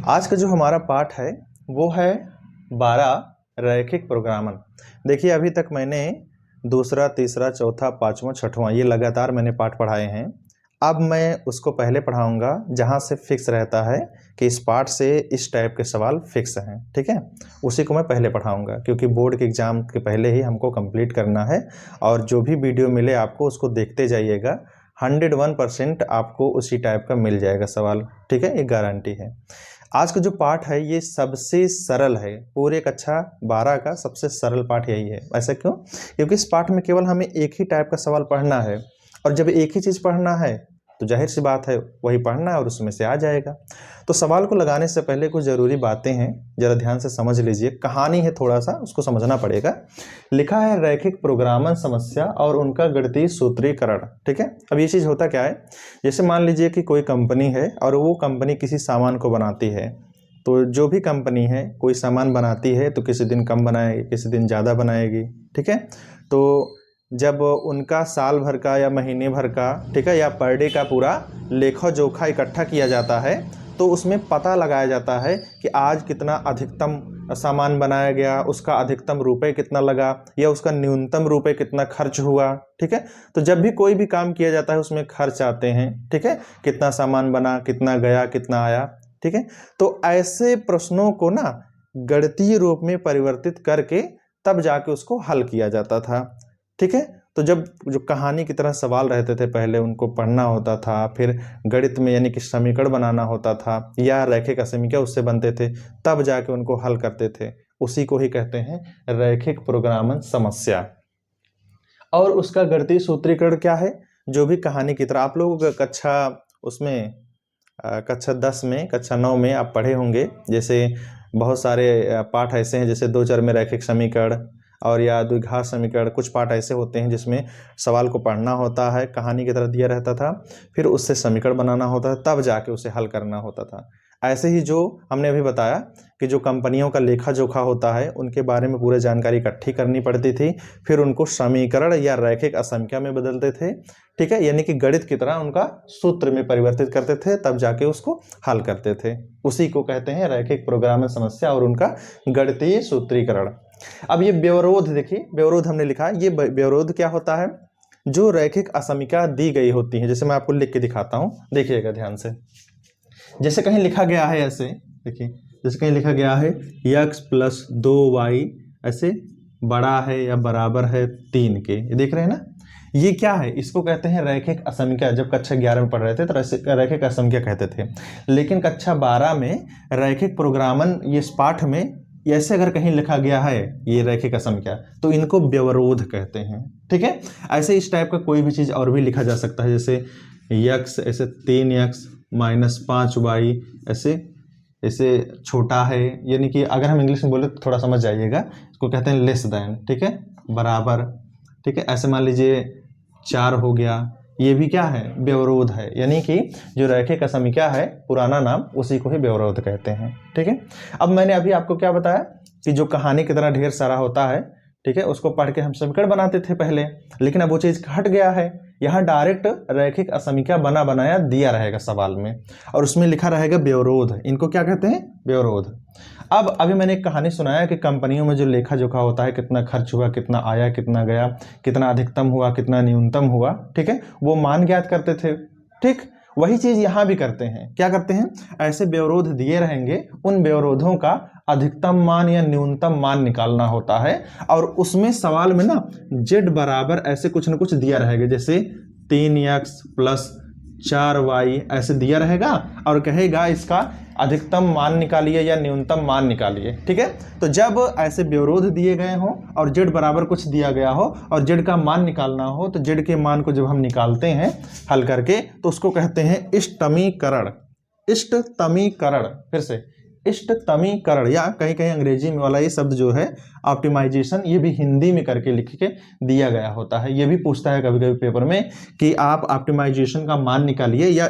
आज का जो हमारा पाठ है वो है 12 रैखिक प्रोग्रामन। देखिए अभी तक मैंने दूसरा, तीसरा, चौथा, पांचवा, छठवां ये लगातार मैंने पाठ पढ़ाए हैं। अब मैं उसको पहले पढ़ाऊंगा जहां से फिक्स रहता है कि इस पाठ से इस टाइप के सवाल फिक्स हैं, ठीक है। उसी को मैं पहले पढ़ाऊंगा क्योंकि बोर्ड के एग्ज़ाम के पहले ही हमको कंप्लीट करना है। और जो भी वीडियो मिले आपको उसको देखते जाइएगा, 101% आपको उसी टाइप का मिल जाएगा सवाल, ठीक है, ये गारंटी है। आज का जो पाठ है ये सबसे सरल है, पूरे कक्षा 12 का सबसे सरल पाठ यही है। ऐसा क्यों? क्योंकि इस पाठ में केवल हमें एक ही टाइप का सवाल पढ़ना है, और जब एक ही चीज़ पढ़ना है तो जाहिर सी बात है वही पढ़ना है और उसमें से आ जाएगा। तो सवाल को लगाने से पहले कुछ ज़रूरी बातें हैं, ज़रा ध्यान से समझ लीजिए। कहानी है, थोड़ा सा उसको समझना पड़ेगा। लिखा है रैखिक प्रोग्रामन समस्या और उनका गणितीय सूत्रीकरण, ठीक है। अब ये चीज़ होता क्या है, जैसे मान लीजिए कि कोई कंपनी है और वो कंपनी किसी सामान को बनाती है। तो जो भी कंपनी है कोई सामान बनाती है तो किसी दिन कम बनाएगी, किसी दिन ज़्यादा बनाएगी, ठीक है। तो जब उनका साल भर का या महीने भर का, ठीक है, या पर डे का पूरा लेखा जोखा इकट्ठा किया जाता है तो उसमें पता लगाया जाता है कि आज कितना अधिकतम सामान बनाया गया, उसका अधिकतम रुपए कितना लगा या उसका न्यूनतम रुपए कितना खर्च हुआ, ठीक है। तो जब भी कोई भी काम किया जाता है उसमें खर्च आते हैं, ठीक है, कितना सामान बना, कितना गया, कितना आया, ठीक है। तो ऐसे प्रश्नों को ना गणितीय रूप में परिवर्तित करके तब जाके उसको हल किया जाता था, ठीक है। तो जब जो कहानी की तरह सवाल रहते थे पहले उनको पढ़ना होता था, फिर गणित में यानी कि समीकरण बनाना होता था या रैखिक असमीकरण उससे बनते थे, तब जाके उनको हल करते थे। उसी को ही कहते हैं रैखिक प्रोग्रामन समस्या। और उसका गणितीय सूत्रीकरण क्या है? जो भी कहानी की तरह आप लोग कक्षा उसमें कक्षा 10 में, कक्षा 9 में आप पढ़े होंगे। जैसे बहुत सारे पाठ ऐसे हैं, जैसे दो चर में रैखिक समीकरण और या द्विघात समीकरण, कुछ पाठ ऐसे होते हैं जिसमें सवाल को पढ़ना होता है, कहानी की तरह दिया रहता था, फिर उससे समीकरण बनाना होता था, तब जाके उसे हल करना होता था। ऐसे ही जो हमने अभी बताया कि जो कंपनियों का लेखा जोखा होता है उनके बारे में पूरी जानकारी इकट्ठी करनी पड़ती थी, फिर उनको समीकरण या रैखिक असंख्या में बदलते थे, ठीक है, यानी कि गणित की तरह उनका सूत्र में परिवर्तित करते थे, तब जाके उसको हल करते थे। उसी को कहते हैं रैखिक प्रोग्रामन समस्या और उनका गणितीय सूत्रीकरण। अब ये व्यवरोध देखिए, व्यवरोध हमने लिखा है। ये व्यवरोध क्या होता है? जो रैखिक असमीकरण दी गई होती है, जैसे मैं आपको लिख के दिखाता हूं, देखिएगा ध्यान से। जैसे कहीं लिखा गया है ऐसे, देखिए जैसे कहीं लिखा गया है x + 2y ऐसे बड़ा है या बराबर है 3 के, ये देख रहे हैं ना। ये क्या है? इसको कहते हैं रैखिक असमीकरण। जब कक्षा 11 में पढ़ रहे थे तो रैखिक असमीकरण कहते थे, लेकिन कक्षा 12 में रैखिक प्रोग्रामन ये इस पाठ में ऐसे अगर कहीं लिखा गया है ये रैखिक असमीकरण तो इनको व्यवरोध कहते हैं, ठीक है। ऐसे इस टाइप का कोई भी चीज़ और भी लिखा जा सकता है, जैसे x ऐसे 3x - 5y ऐसे छोटा है, यानी कि अगर हम इंग्लिश में बोले तो थोड़ा समझ जाइएगा, इसको कहते हैं लेस देन, ठीक है, बराबर, ठीक है। ऐसे मान लीजिए 4 हो गया, ये भी क्या है? व्यवरोध है, यानी कि जो रैखिक असमीकरण है पुराना नाम उसी को ही व्यवरोध कहते हैं, ठीक है। अब मैंने अभी आपको क्या बताया कि जो कहानी की तरह ढेर सारा होता है, ठीक है, उसको पढ़ के हम समीकरण बनाते थे पहले, लेकिन अब वो चीज़ हट गया है। यहाँ डायरेक्ट रैखिक असमीकरण बना बनाया दिया रहेगा सवाल में और उसमें लिखा रहेगा व्यवरोध। इनको क्या कहते हैं? व्यवरोध। अब अभी मैंने एक कहानी सुनाया कि कंपनियों में जो लेखा जोखा होता है, कितना खर्च हुआ, कितना आया, कितना गया, कितना अधिकतम हुआ, कितना न्यूनतम हुआ, ठीक है, वो मान ज्ञात करते थे, ठीक। वही चीज यहाँ भी करते हैं। क्या करते हैं? ऐसे व्यवरोध दिए रहेंगे, उन व्यवरोधों का अधिकतम मान या न्यूनतम मान निकालना होता है और उसमें सवाल में ना z बराबर ऐसे कुछ न कुछ दिया रहेगा, जैसे 3x + 4y ऐसे दिया रहेगा और कहेगा इसका अधिकतम मान निकालिए या न्यूनतम मान निकालिए, ठीक है। तो जब ऐसे व्यवरोध दिए गए हो और z बराबर कुछ दिया गया हो और z का मान निकालना हो, तो z के मान को जब हम निकालते हैं हल करके तो उसको कहते हैं इष्टतमीकरण। इष्टतमीकरण, फिर से इष्टतमीकरण, या कहीं कहीं अंग्रेजी में वाला ये शब्द जो है ऑप्टिमाइजेशन, ये भी हिंदी में करके लिख के दिया गया होता है। ये भी पूछता है कभी कभी पेपर में कि आप ऑप्टिमाइजेशन का मान निकालिए या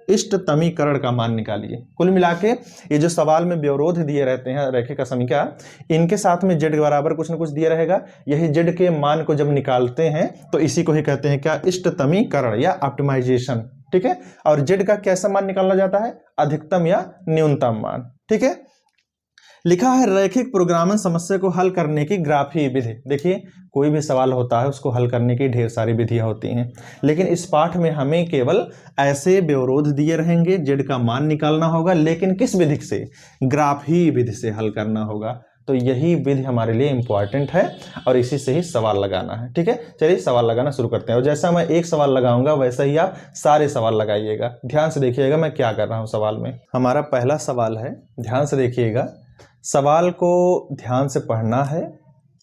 इष्टतमीकरण का मान निकालिए। कुल मिला के ये जो सवाल में व्यवरोध दिए रहते हैं रैखिक असमीकरण, इनके साथ में z बराबर कुछ न कुछ दिया रहेगा। यही z के मान को जब निकालते हैं तो इसी को ही कहते हैं क्या? इष्टतमीकरण या ऑप्टिमाइजेशन, ठीक है। और जेड का कैसा मान निकाला जाता है, अधिकतम या न्यूनतम मान, ठीक है। लिखा है रैखिक प्रोग्रामन समस्या को हल करने की ग्राफीय विधि। देखिए कोई भी सवाल होता है उसको हल करने की ढेर सारी विधियां होती हैं, लेकिन इस पाठ में हमें केवल ऐसे व्यवरोध दिए रहेंगे, जेड का मान निकालना होगा, लेकिन किस विधि से, ग्राफीय विधि से हल करना होगा। तो यही विधि हमारे लिए इंपॉर्टेंट है और इसी से ही सवाल लगाना है, ठीक है। चलिए सवाल लगाना शुरू करते हैं, और जैसा मैं एक सवाल लगाऊंगा वैसा ही आप सारे सवाल लगाइएगा। ध्यान से देखिएगा मैं क्या कर रहा हूं सवाल में। हमारा पहला सवाल है, ध्यान से देखिएगा, सवाल को ध्यान से पढ़ना है,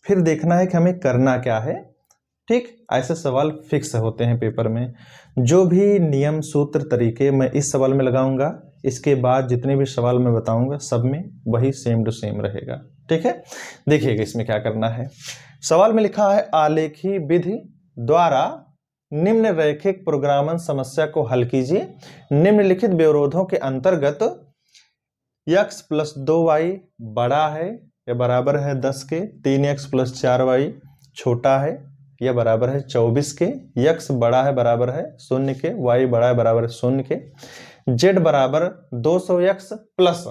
फिर देखना है कि हमें करना क्या है, ठीक। ऐसे सवाल फिक्स होते हैं पेपर में। जो भी नियम सूत्र तरीके मैं इस सवाल में लगाऊंगा, इसके बाद जितने भी सवाल मैं बताऊंगा सब में वही सेम टू सेम रहेगा, ठीक है। देखिएगा इसमें क्या करना है। सवाल में लिखा है आलेखी विधि द्वारा निम्न रैखिक प्रोग्रामन समस्या को हल कीजिए। निम्नलिखित व्यवरोधों के अंतर्गत x प्लस 2y बड़ा है या बराबर है 10 के, 3x प्लस 4y छोटा है या बराबर है 24 के, x बड़ा है बराबर है 0 के, y बड़ा है बराबर है 0 के, z बराबर 200x प्लस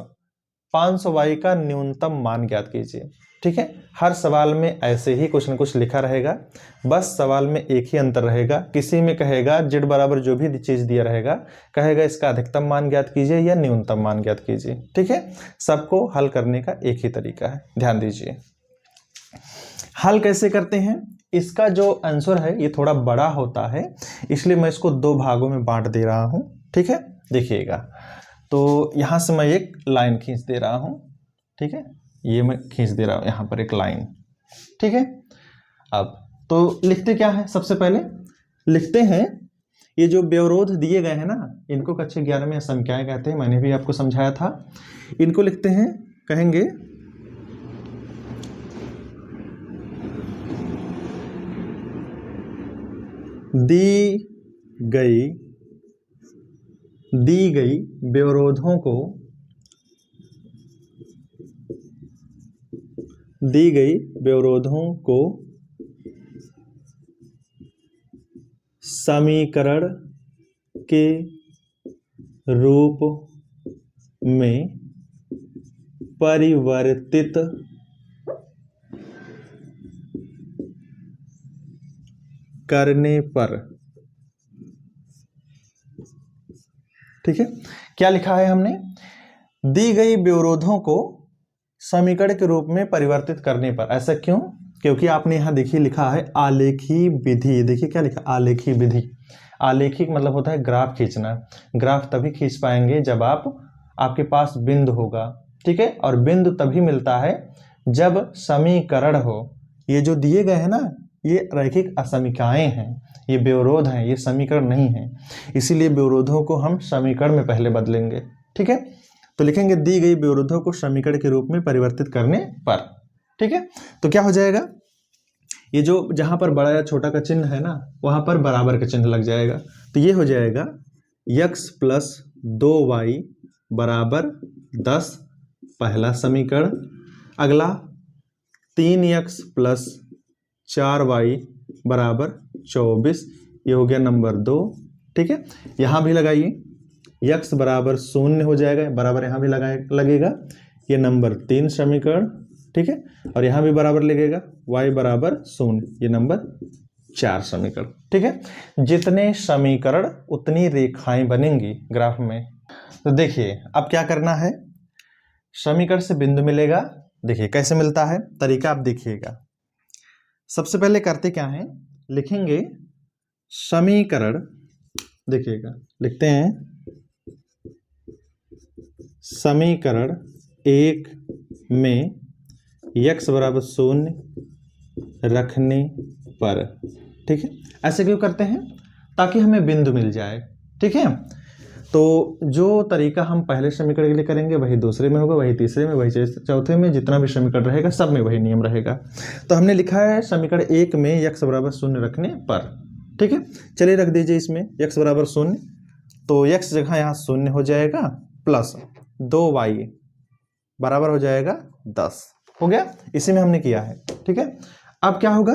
500y का न्यूनतम मान ज्ञात कीजिए, ठीक है। हर सवाल में ऐसे ही कुछ न कुछ लिखा रहेगा, बस सवाल में एक ही अंतर रहेगा, किसी में कहेगा z बराबर जो भी चीज दिया रहेगा कहेगा इसका अधिकतम मान ज्ञात कीजिए या न्यूनतम मान ज्ञात कीजिए, ठीक है। सबको हल करने का एक ही तरीका है, ध्यान दीजिए। हल कैसे करते हैं, इसका जो आंसर है ये थोड़ा बड़ा होता है, इसलिए मैं इसको दो भागों में बांट दे रहा हूं, ठीक है। देखिएगा तो यहां से मैं एक लाइन खींच दे रहा हूं, ठीक है, ये मैं खींच दे रहा हूं यहां पर एक लाइन, ठीक है। अब तो लिखते क्या है, सबसे पहले लिखते हैं ये जो व्यवरोध दिए गए हैं ना, इनको कक्षा 11 में संख्याएं कहते हैं, मैंने भी आपको समझाया था। इनको लिखते हैं, कहेंगे दी गई व्यवरोधों को समीकरण के रूप में परिवर्तित करने पर, ठीक है। क्या लिखा है हमने, दी गई व्यवरोधों को समीकरण के रूप में परिवर्तित करने पर। ऐसा क्यों, क्योंकि आपने यहां देखिए लिखा है आलेखी विधि। देखिए क्या लिखा, आलेखी विधि। आलेखी मतलब होता है ग्राफ खींचना। ग्राफ तभी खींच पाएंगे जब आपके पास बिंदु होगा, ठीक है। और बिंदु तभी मिलता है जब समीकरण हो। ये जो दिए गए हैं ना, ये रैखिक असमीकाएं हैं, ये व्यवरोध हैं, ये समीकरण नहीं है। इसीलिए व्यवरोधों को हम समीकरण में पहले बदलेंगे, ठीक है। तो लिखेंगे दी गई व्यवरोधों को समीकरण के रूप में परिवर्तित करने पर, ठीक है। तो क्या हो जाएगा, ये जो जहां पर बड़ा या छोटा का चिन्ह है ना, वहां पर बराबर का चिन्ह लग जाएगा। तो ये हो जाएगा x प्लस 2y बराबर 10, पहला समीकरण। अगला 3x प्लस 4y बराबर 24, ये हो गया नंबर 2, ठीक है। यहां भी लगाइए, x बराबर 0 हो जाएगा, बराबर यहां भी लगेगा, ये नंबर 3 समीकरण, ठीक है। और यहां भी बराबर लगेगा, y बराबर 0, ये नंबर 4 समीकरण, ठीक है। जितने समीकरण उतनी रेखाएं बनेंगी ग्राफ में। तो देखिए अब क्या करना है, समीकरण से बिंदु मिलेगा। देखिए कैसे मिलता है, तरीका आप देखिएगा। सबसे पहले करते क्या है, लिखेंगे समीकरण, देखिएगा लिखते हैं समीकरण 1 में x बराबर 0 रखने पर, ठीक है। ऐसे क्यों करते हैं, ताकि हमें बिंदु मिल जाए, ठीक है। तो जो तरीका हम पहले समीकरण के लिए करेंगे वही दूसरे में होगा, वही तीसरे में, वही चौथे में, जितना भी समीकरण रहेगा सब में वही नियम रहेगा। तो हमने लिखा है समीकरण 1 में x बराबर 0 रखने पर, ठीक है। चलिए रख दीजिए इसमें x बराबर 0, तो x जगह यहाँ 0 हो जाएगा, प्लस 2y बराबर हो जाएगा 10, हो गया। इसी में हमने किया है, ठीक है। अब क्या होगा,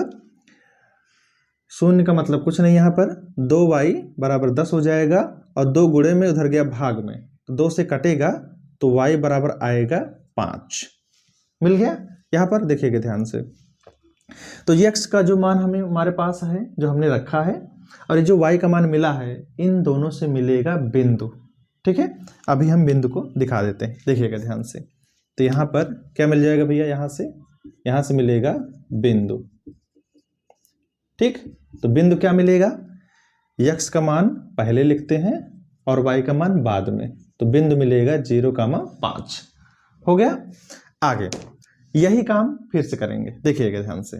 शून्य का मतलब कुछ नहीं, यहाँ पर 2y बराबर 10 हो जाएगा और 2 गुणे में उधर गया भाग में, तो 2 से कटेगा तो y बराबर आएगा 5। मिल गया। यहाँ पर देखिएगा ध्यान से, तो x का जो मान हमें हमारे पास है, जो हमने रखा है, और ये जो y का मान मिला है, इन दोनों से मिलेगा बिंदु। ठीक है, अभी हम बिंदु को दिखा देते हैं, देखिएगा ध्यान से। तो यहाँ पर क्या मिल जाएगा भैया, यहाँ से मिलेगा बिंदु। ठीक, तो बिंदु क्या मिलेगा, x का मान पहले लिखते हैं और y का मान बाद में, तो बिंदु मिलेगा 0,5। हो गया। आगे यही काम फिर से करेंगे, देखिएगा ध्यान से।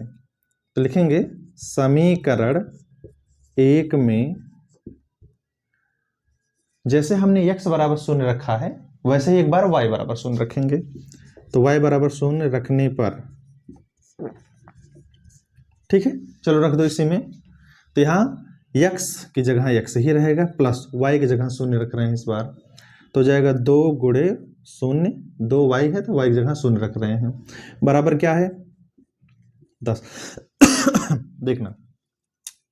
तो लिखेंगे समीकरण 1 में जैसे हमने x बराबर 0 रखा है, वैसे ही एक बार y बराबर 0 रखेंगे। तो y बराबर 0 रखने पर, ठीक है, चलो रख दो इसी में। तो यहाँ x की जगह x ही रहेगा, प्लस y की जगह 0 रख रहे हैं इस बार, तो जाएगा 2 गुणे 0, 2y है तो y की जगह 0 रख रहे हैं, बराबर क्या है 10। देखना,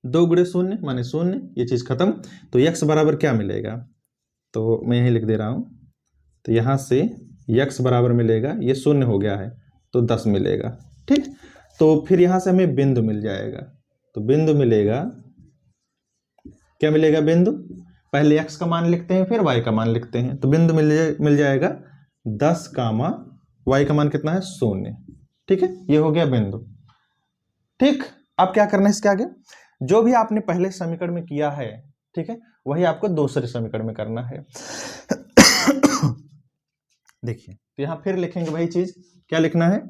2 गुणे 0 माने 0, ये चीज खत्म। तो x बराबर क्या मिलेगा, तो मैं यही लिख दे रहा हूं। तो यहां से x बराबर मिलेगा, ये 0 हो गया है तो 10 मिलेगा। ठीक, तो फिर यहां से हमें बिंदु मिल जाएगा। तो बिंदु मिलेगा, क्या मिलेगा बिंदु, पहले x का मान लिखते हैं फिर y का मान लिखते हैं। तो बिंदु मिल जाएगा 10 कामा y का मान कितना है 0। ठीक है, ये हो गया बिंदु। ठीक, अब क्या करना है इसके आगे, जो भी आपने पहले समीकरण में किया है, ठीक है, वही आपको दूसरे समीकरण में करना है। देखिए, तो यहां फिर लिखेंगे वही चीज, क्या लिखना है,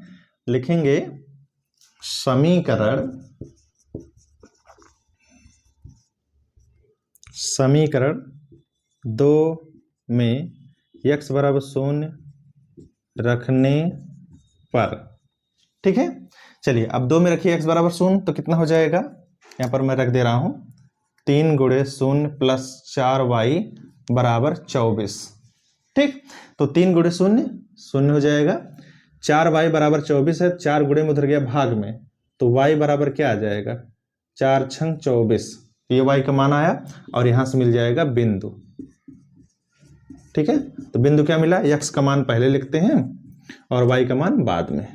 लिखेंगे समीकरण 2 में x बराबर 0 रखने पर। ठीक है, चलिए अब 2 में रखिए x बराबर 0, तो कितना हो जाएगा, यहां पर मैं रख दे रहा हूं 3 गुणे 0 प्लस 4y बराबर 24। ठीक, तो 3 गुणे 0 0 हो जाएगा, 4y बराबर 24 है, 4 गुणे में उधर गया भाग में, तो y बराबर क्या आ जाएगा 4 छंग 24, ये y का मान आया और यहां से मिल जाएगा बिंदु। ठीक है, तो बिंदु क्या मिला, x का मान पहले लिखते हैं और y का मान बाद में।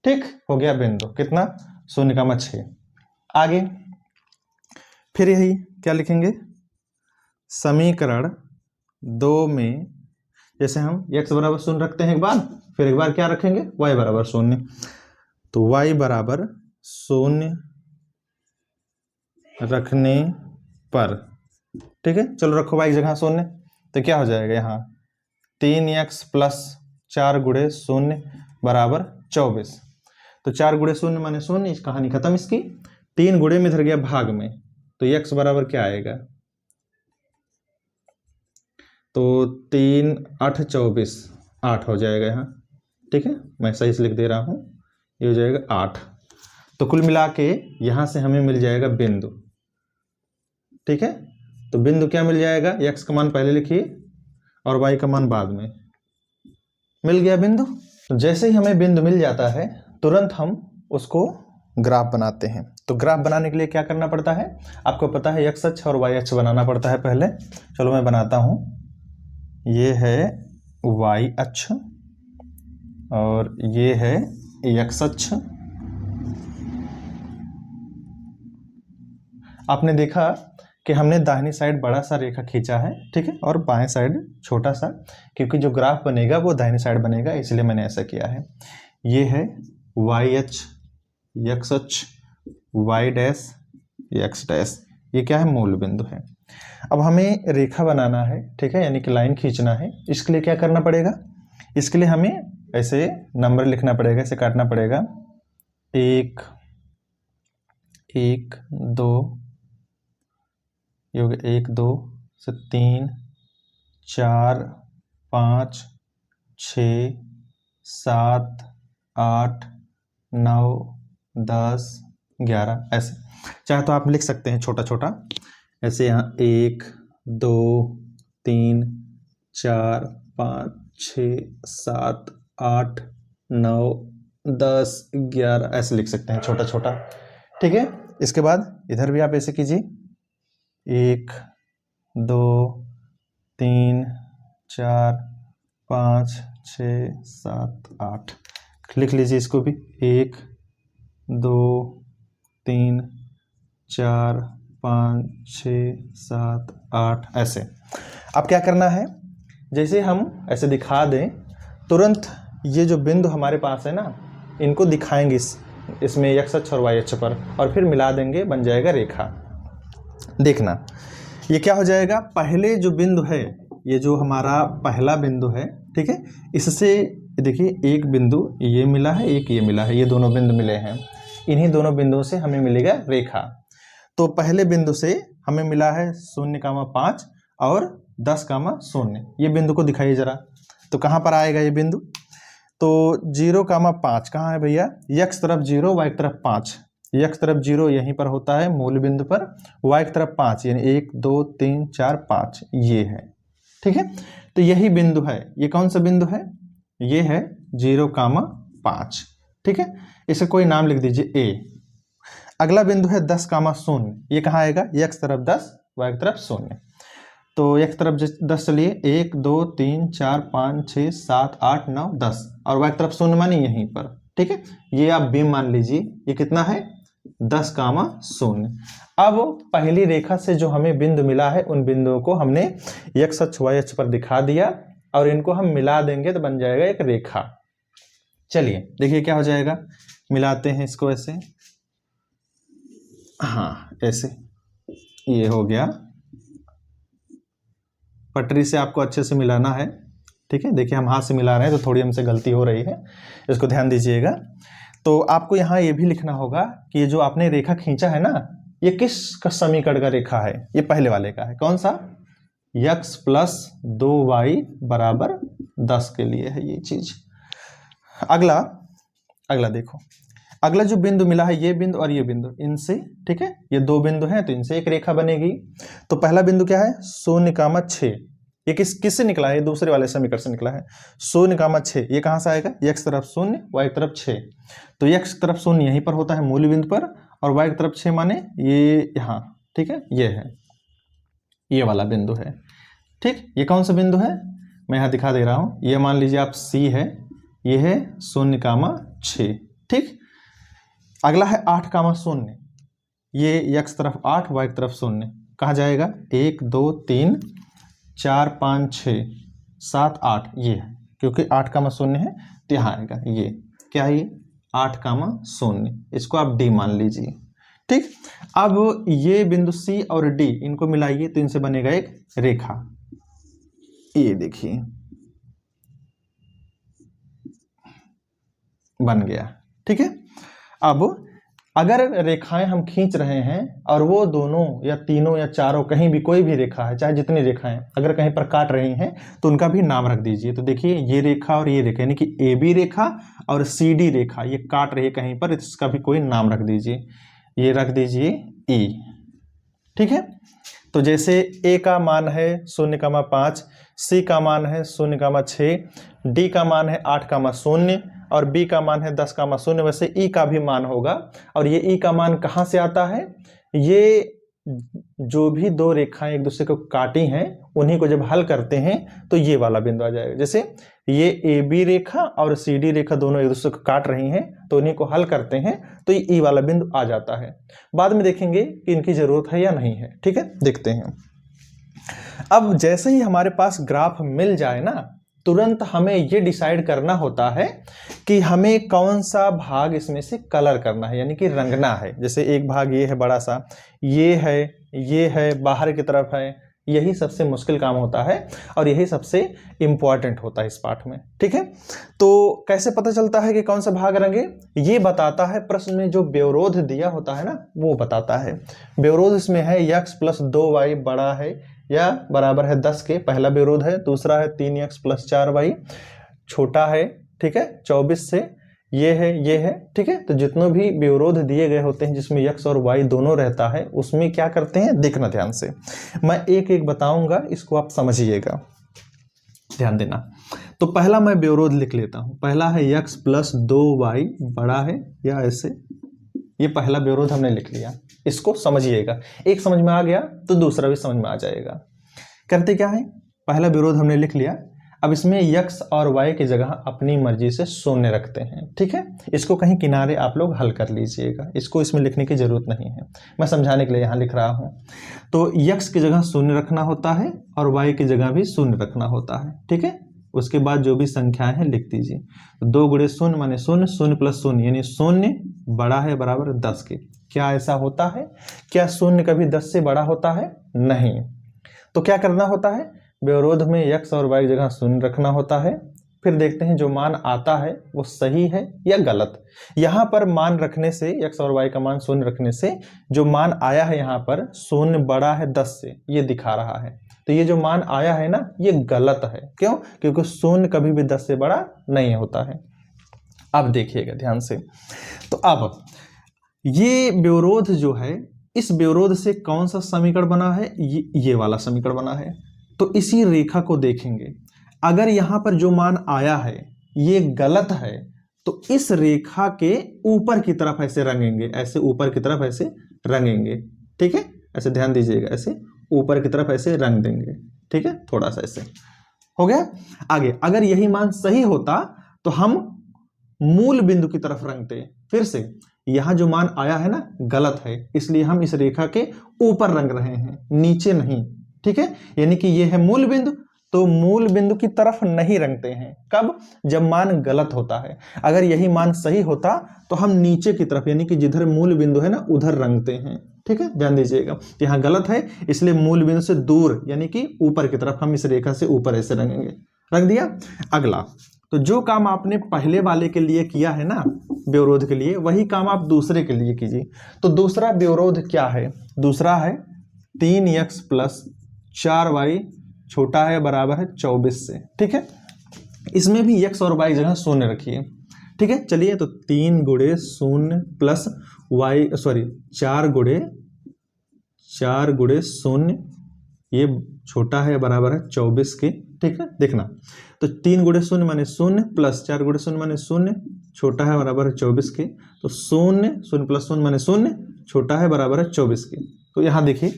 ठीक, हो गया बिंदु, कितना 0,6। आगे फिर यही क्या लिखेंगे, समीकरण 2 में जैसे हम x बराबर 0 रखते हैं एक बार, फिर एक बार क्या रखेंगे y बराबर 0। तो y बराबर 0 रखने पर, ठीक है, चलो रखो y की जगह 0, तो क्या हो जाएगा यहाँ 3x प्लस 4 गुणे 0 बराबर 24। तो 4 गुणे 0 माने 0, इस कहानी खत्म इसकी। 3 गुणे में इधर गया भाग में, तो x बराबर क्या आएगा, तो 3 8 24, 8 हो जाएगा यहाँ। ठीक है, मैं सही से लिख दे रहा हूँ, ये हो जाएगा 8। तो कुल मिला के यहाँ से हमें मिल जाएगा बिंदु। ठीक है, तो बिंदु क्या मिल जाएगा, x का मान पहले लिखिए और y का मान बाद में, मिल गया बिंदु। तो जैसे ही हमें बिंदु मिल जाता है, तुरंत हम उसको ग्राफ बनाते हैं। तो ग्राफ बनाने के लिए क्या करना पड़ता है, आपको पता है x अक्ष और y अक्ष बनाना पड़ता है पहले। चलो मैं बनाता हूं, ये है y अक्ष और ये है x अक्ष। आपने देखा कि हमने दाहिनी साइड बड़ा सा रेखा खींचा है, ठीक है, और बाएं साइड छोटा सा, क्योंकि जो ग्राफ बनेगा वो दाहिनी साइड बनेगा, इसलिए मैंने ऐसा किया है। ये है y अक्ष, x अक्ष, y डैश, x डैश, ये क्या है मूल बिंदु है। अब हमें रेखा बनाना है, ठीक है, यानी कि लाइन खींचना है। इसके लिए क्या करना पड़ेगा, इसके लिए हमें ऐसे नंबर लिखना पड़ेगा, ऐसे काटना पड़ेगा 1 1 2, ये हो गया 1 2 से 3 4 5 6 7 8 9 10 11, ऐसे। चाहे तो आप लिख सकते हैं छोटा छोटा ऐसे, यहाँ 1 2 3 4 5 6 7 8 9 10 11, ऐसे लिख सकते हैं छोटा छोटा। ठीक है, इसके बाद इधर भी आप ऐसे कीजिए, 1 2 3 4 5 6 7 8, लिख लीजिए इसको भी, 1 2 3 4 5 6 7 8 ऐसे। अब क्या करना है, जैसे हम ऐसे दिखा दें तुरंत ये जो बिंदु हमारे पास है ना, इनको दिखाएंगे इसमें x अक्ष और y अक्ष पर, और फिर मिला देंगे, बन जाएगा रेखा। देखना ये क्या हो जाएगा, पहले जो बिंदु है, ये जो हमारा पहला बिंदु है, ठीक है, इससे देखिए एक बिंदु ये मिला है, एक ये मिला है, ये दोनों बिंदु मिले हैं, इन्हीं दोनों बिंदुओं से हमें मिलेगा रेखा। तो पहले बिंदु से हमें मिला है 0,5 और 10,0, ये बिंदु को दिखाइए जरा, तो कहाँ पर आएगा ये बिंदु, तो 0,5 कहाँ है भैया, x तरफ 0 y तरफ 5, x तरफ 0 यहीं पर होता है मूल बिंदु पर, y तरफ 5 यानी 1 2 3 4 5 ये है, ठीक है। तो यही बिंदु है, ये कौन सा बिंदु है, ये है 0,5, ठीक है, इसे कोई नाम लिख दीजिए A। अगला बिंदु है 10,0, ये कहाँ आएगा, x तरफ 10 y तरफ 0, तो x तरफ 10 चलिए 1 2 3 4 5 6 7 8 9 10, और y तरफ 0 मानी यहीं पर, ठीक है, ये आप B मान लीजिए, ये कितना है 10,0। अब पहली रेखा से जो हमें बिंदु मिला है, उन बिंदुओं को हमने x अक्ष y अक्ष पर दिखा दिया, और इनको हम मिला देंगे तो बन जाएगा एक रेखा। चलिए देखिए क्या हो जाएगा, मिलाते हैं इसको ऐसे, हाँ ऐसे, ये हो गया, पटरी से आपको अच्छे से मिलाना है, ठीक है। देखिए हम हाथ से मिला रहे हैं तो थोड़ी हमसे गलती हो रही है, इसको ध्यान दीजिएगा। तो आपको यहाँ ये भी लिखना होगा कि ये जो आपने रेखा खींचा है ना, ये किस समीकरण का रेखा है, ये पहले वाले का है, कौन सा, x + 2y = 10 के लिए है ये चीज। अगला देखो, अगला जो बिंदु मिला है, ये बिंदु और ये बिंदु, इनसे, ठीक है, ये दो बिंदु हैं तो इनसे एक रेखा बनेगी। तो पहला बिंदु क्या है, 0,6, ये किससे निकला है, ये दूसरे वाले समीकरण से निकला है, 0,6, ये कहाँ से आएगा, x तरफ 0 y तरफ 6, तो x तरफ 0 यहीं पर होता है मूल बिंदु पर, और y तरफ 6 माने ये यहाँ, ठीक है, ये है, ये वाला बिंदु है, ठीक। ये कौन सा बिंदु है, मैं यहाँ दिखा दे रहा हूँ, ये मान लीजिए आप C है, ये है 0,6, ठीक। अगला है 8,0, ये x तरफ 8 y तरफ 0, कहाँ जाएगा, 1 2 3 4 5 6 7 8, ये है, क्योंकि 8,0 है तो यहाँ आएगा, ये क्या है, 8,0, इसको आप D मान लीजिए, ठीक। अब ये बिंदु C और D, इनको मिलाइए तो इनसे बनेगा एक रेखा, ये देखिए बन गया, ठीक है। अब अगर रेखाएं हम खींच रहे हैं और वो दोनों या तीनों या चारों, कहीं भी कोई भी रेखा है, चाहे जितनी रेखाएं, अगर कहीं पर काट रही हैं तो उनका भी नाम रख दीजिए। तो देखिए ये रेखा और ये रेखा, यानी कि AB रेखा और CD रेखा, ये काट रही है कहीं पर, इसका भी कोई नाम रख दीजिए, ये रख दीजिए E, ठीक है। तो जैसे A का मान है 0,5, C का मान है 0,6, D का मान है 8,0 और B का मान है 10,0, वैसे E का भी मान होगा। और ये E का मान कहाँ से आता है, ये जो भी दो रेखाएं एक दूसरे को काटी हैं, उन्हीं को जब हल करते हैं तो ये वाला बिंदु आ जाएगा। जैसे ये AB रेखा और CD रेखा दोनों एक दूसरे को काट रही हैं, तो उन्हीं को हल करते हैं तो ये E वाला बिंदु आ जाता है। बाद में देखेंगे कि इनकी जरूरत है या नहीं है, ठीक है, देखते हैं। अब जैसे ही हमारे पास ग्राफ मिल जाए ना, तुरंत हमें ये डिसाइड करना होता है कि हमें कौन सा भाग इसमें से कलर करना है, यानी कि रंगना है। जैसे एक भाग ये है बड़ा सा, ये है बाहर की तरफ है, यही सबसे मुश्किल काम होता है और यही सबसे इम्पॉर्टेंट होता है इस पाठ में, ठीक है। तो कैसे पता चलता है कि कौन सा भाग रंगे, ये बताता है प्रश्न में जो व्यवरोध दिया होता है ना, वो बताता है। व्यवरोध इसमें है x + 2y बड़ा है या बराबर है 10 के, पहला विरोध है। दूसरा है 3x + 4y छोटा है, ठीक है, 24 से, ये है, ठीक है। तो जितने भी विरोध दिए गए होते हैं जिसमें x और y दोनों रहता है, उसमें क्या करते हैं, देखना ध्यान से, मैं एक एक बताऊंगा, इसको आप समझिएगा, ध्यान देना। तो पहला मैं विरोध लिख लेता हूं, पहला है x + 2y बड़ा है, या ऐसे, ये पहला विरोध हमने लिख लिया, इसको समझिएगा, एक समझ में आ गया तो दूसरा भी समझ में आ जाएगा। करते क्या है, पहला विरोध हमने लिख लिया, अब इसमें x और y की जगह अपनी मर्जी से शून्य रखते हैं। ठीक है, इसको कहीं किनारे आप लोग हल कर लीजिएगा, इसको इसमें लिखने की जरूरत नहीं है, मैं समझाने के लिए यहाँ लिख रहा हूँ। तो x की जगह शून्य रखना होता है और y की जगह भी शून्य रखना होता है। ठीक है, उसके बाद जो भी संख्याएं हैं लिख दीजिए। तो 2 गुणे शून्य माने शून्य, शून्य प्लस शून्य यानी शून्य बड़ा है बराबर 10 के। क्या ऐसा होता है? क्या शून्य कभी 10 से बड़ा होता है? नहीं। तो क्या करना होता है, विरोध में x और y की जगह शून्य रखना होता है। फिर देखते हैं जो मान आता है वो सही है या गलत। यहाँ पर मान रखने से, x और y का मान शून्य रखने से जो मान आया है यहाँ पर शून्य बड़ा है 10 से, ये दिखा रहा है। तो ये जो मान आया है ना, ये गलत है। क्यों? क्योंकि शून्य कभी भी 10 से बड़ा नहीं होता है। अब देखिएगा ध्यान से, तो अब ये विरोध जो है, इस विरोध से कौन सा समीकरण बना है? ये वाला समीकरण बना है। तो इसी रेखा को देखेंगे, अगर यहाँ पर जो मान आया है ये गलत है तो इस रेखा के ऊपर की तरफ ऐसे रंगेंगे, ऐसे ऊपर की तरफ ऐसे रंगेंगे। ठीक है, ऐसे ध्यान दीजिएगा, ऐसे ऊपर की तरफ ऐसे रंग देंगे। ठीक है, थोड़ा सा ऐसे हो गया। आगे अगर यही मान सही होता तो हम मूल बिंदु की तरफ रंगते। फिर से यहां जो मान आया है ना गलत है, इसलिए हम इस रेखा के ऊपर रंग रहे हैं, नीचे नहीं। ठीक है, यानी कि ये है मूल बिंदु, तो मूल बिंदु की तरफ नहीं रंगते हैं। कब? जब मान गलत होता है। अगर यही मान सही होता तो हम नीचे की तरफ यानी कि जिधर मूल बिंदु है ना उधर रंगते हैं। ठीक है, ध्यान दीजिएगा, यहाँ गलत है इसलिए मूल बिंदु से दूर यानी कि ऊपर की तरफ हम इस रेखा से ऊपर ऐसे रंगेंगे। रंग दिया। अगला, तो जो काम आपने पहले वाले के लिए किया है ना विरोध के लिए, वही काम आप दूसरे के लिए कीजिए। तो दूसरा विरोध क्या है? दूसरा है 3x प्लस 4y छोटा है बराबर है 24 से। ठीक है, इसमें भी x और y जगह शून्य रखिए। ठीक है, चलिए तो 3 गुणे शून्य प्लस y, सॉरी 4 गुणे शून्य, ये छोटा है बराबर है 24 के। ठीक है, देखना, तो 3 गुणे शून्य माने शून्य प्लस 4 गुणे शून्य माने शून्य, छोटा है बराबर है 24 के। तो शून्य, शून्य प्लस शून्य माने शून्य, छोटा है बराबर है 24 के। तो यहाँ देखिए,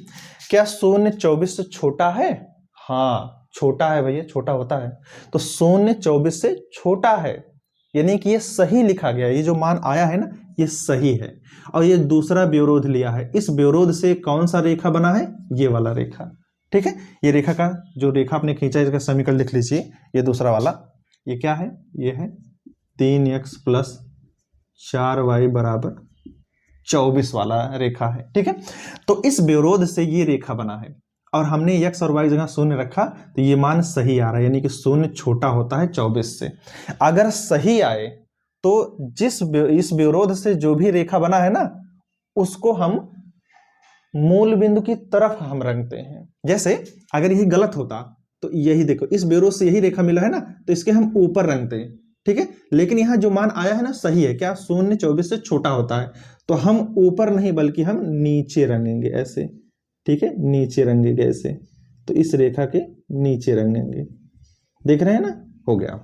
क्या शून्य 24 से छोटा है? हाँ, छोटा है भैया, छोटा होता है। तो शून्य 24 से छोटा है, यानी कि ये सही लिखा गया। ये जो मान आया है ना ये सही है। और ये दूसरा विरोध लिया है, इस विरोध से कौन सा रेखा बना है? ये वाला रेखा। ठीक है, ये रेखा का जो रेखा आपने खींचा इसका समीकरण लिख लीजिए। ये दूसरा वाला, ये क्या है? ये है 3x प्लस 4y बराबर 24 वाला रेखा है। ठीक है, तो इस विरोध से ये रेखा बना है और हमने x और y जगह शून्य रखा तो ये मान सही आ रहा है, यानी कि शून्य छोटा होता है 24 से। अगर सही आए तो इस विरोध से जो भी रेखा बना है ना उसको हम मूल बिंदु की तरफ हम रंगते हैं। जैसे अगर यही गलत होता तो यही देखो, इस विरोध से यही रेखा मिला है ना तो इसके हम ऊपर रंगते हैं। ठीक है, लेकिन यहाँ जो मान आया है ना सही है। क्या? शून्य 24 से छोटा होता है, तो हम ऊपर नहीं बल्कि हम नीचे रंगेंगे ऐसे। ठीक है, नीचे रंगेंगे ऐसे, तो इस रेखा के नीचे रंगेंगे। देख रहे हैं ना? हो गया,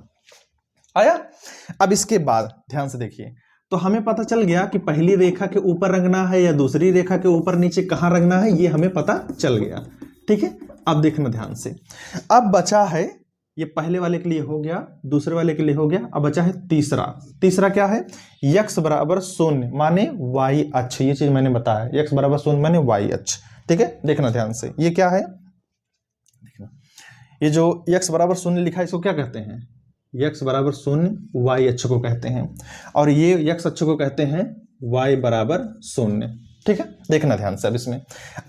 आया। अब इसके बाद ध्यान से देखिए, तो हमें पता चल गया कि पहली रेखा के ऊपर रंगना है या दूसरी रेखा के ऊपर नीचे कहाँ रंगना है, ये हमें पता चल गया। ठीक है, अब देखना ध्यान से, अब बचा है, ये पहले वाले के लिए हो गया, दूसरे वाले के लिए हो गया, अब बचा है तीसरा। तीसरा क्या है? x बराबर शून्य माने y अक्ष। ये चीज मैंने बताया, x बराबर शून्य माने y अक्ष। ठीक है, देखना ध्यान से, ये क्या है? देखना, ये जो x बराबर शून्य लिखा है इसको क्या कहते हैं? x बराबर शून्य y अक्ष को कहते हैं, और ये x अक्ष को कहते हैं y बराबर शून्य। ठीक है, देखना ध्यान से। अब इसमें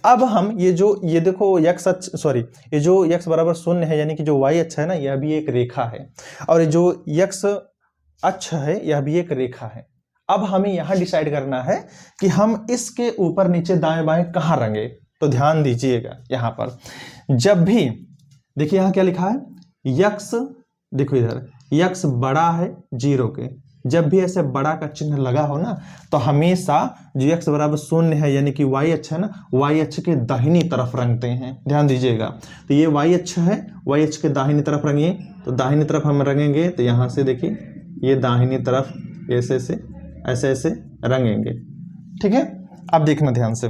अब हम ये देखो x अक्ष, सॉरी ये जो x बराबर शून्य है यानी कि जो y अक्ष है ना यह भी एक रेखा है, और ये जो x अक्ष है यह भी एक रेखा है। अब हमें यहां डिसाइड करना है कि हम इसके ऊपर नीचे दाएं बाएं कहां रंगे। तो ध्यान दीजिएगा, यहां पर जब भी देखिए यहां क्या लिखा है, x, देखो इधर x बड़ा है 0 के, जब भी ऐसे बड़ा का चिन्ह लगा हो ना तो हमेशा जो x बराबर शून्य है यानी कि y अक्ष है ना, y अक्ष के दाहिनी तरफ रंगते हैं। ध्यान दीजिएगा, तो ये y अक्ष है, y अक्ष के दाहिनी तरफ रंगिए। तो दाहिनी तरफ हम रंगेंगे तो यहाँ से देखिए ये दाहिनी तरफ ऐसे ऐसे रंगेंगे। ठीक है, अब देखना ध्यान से।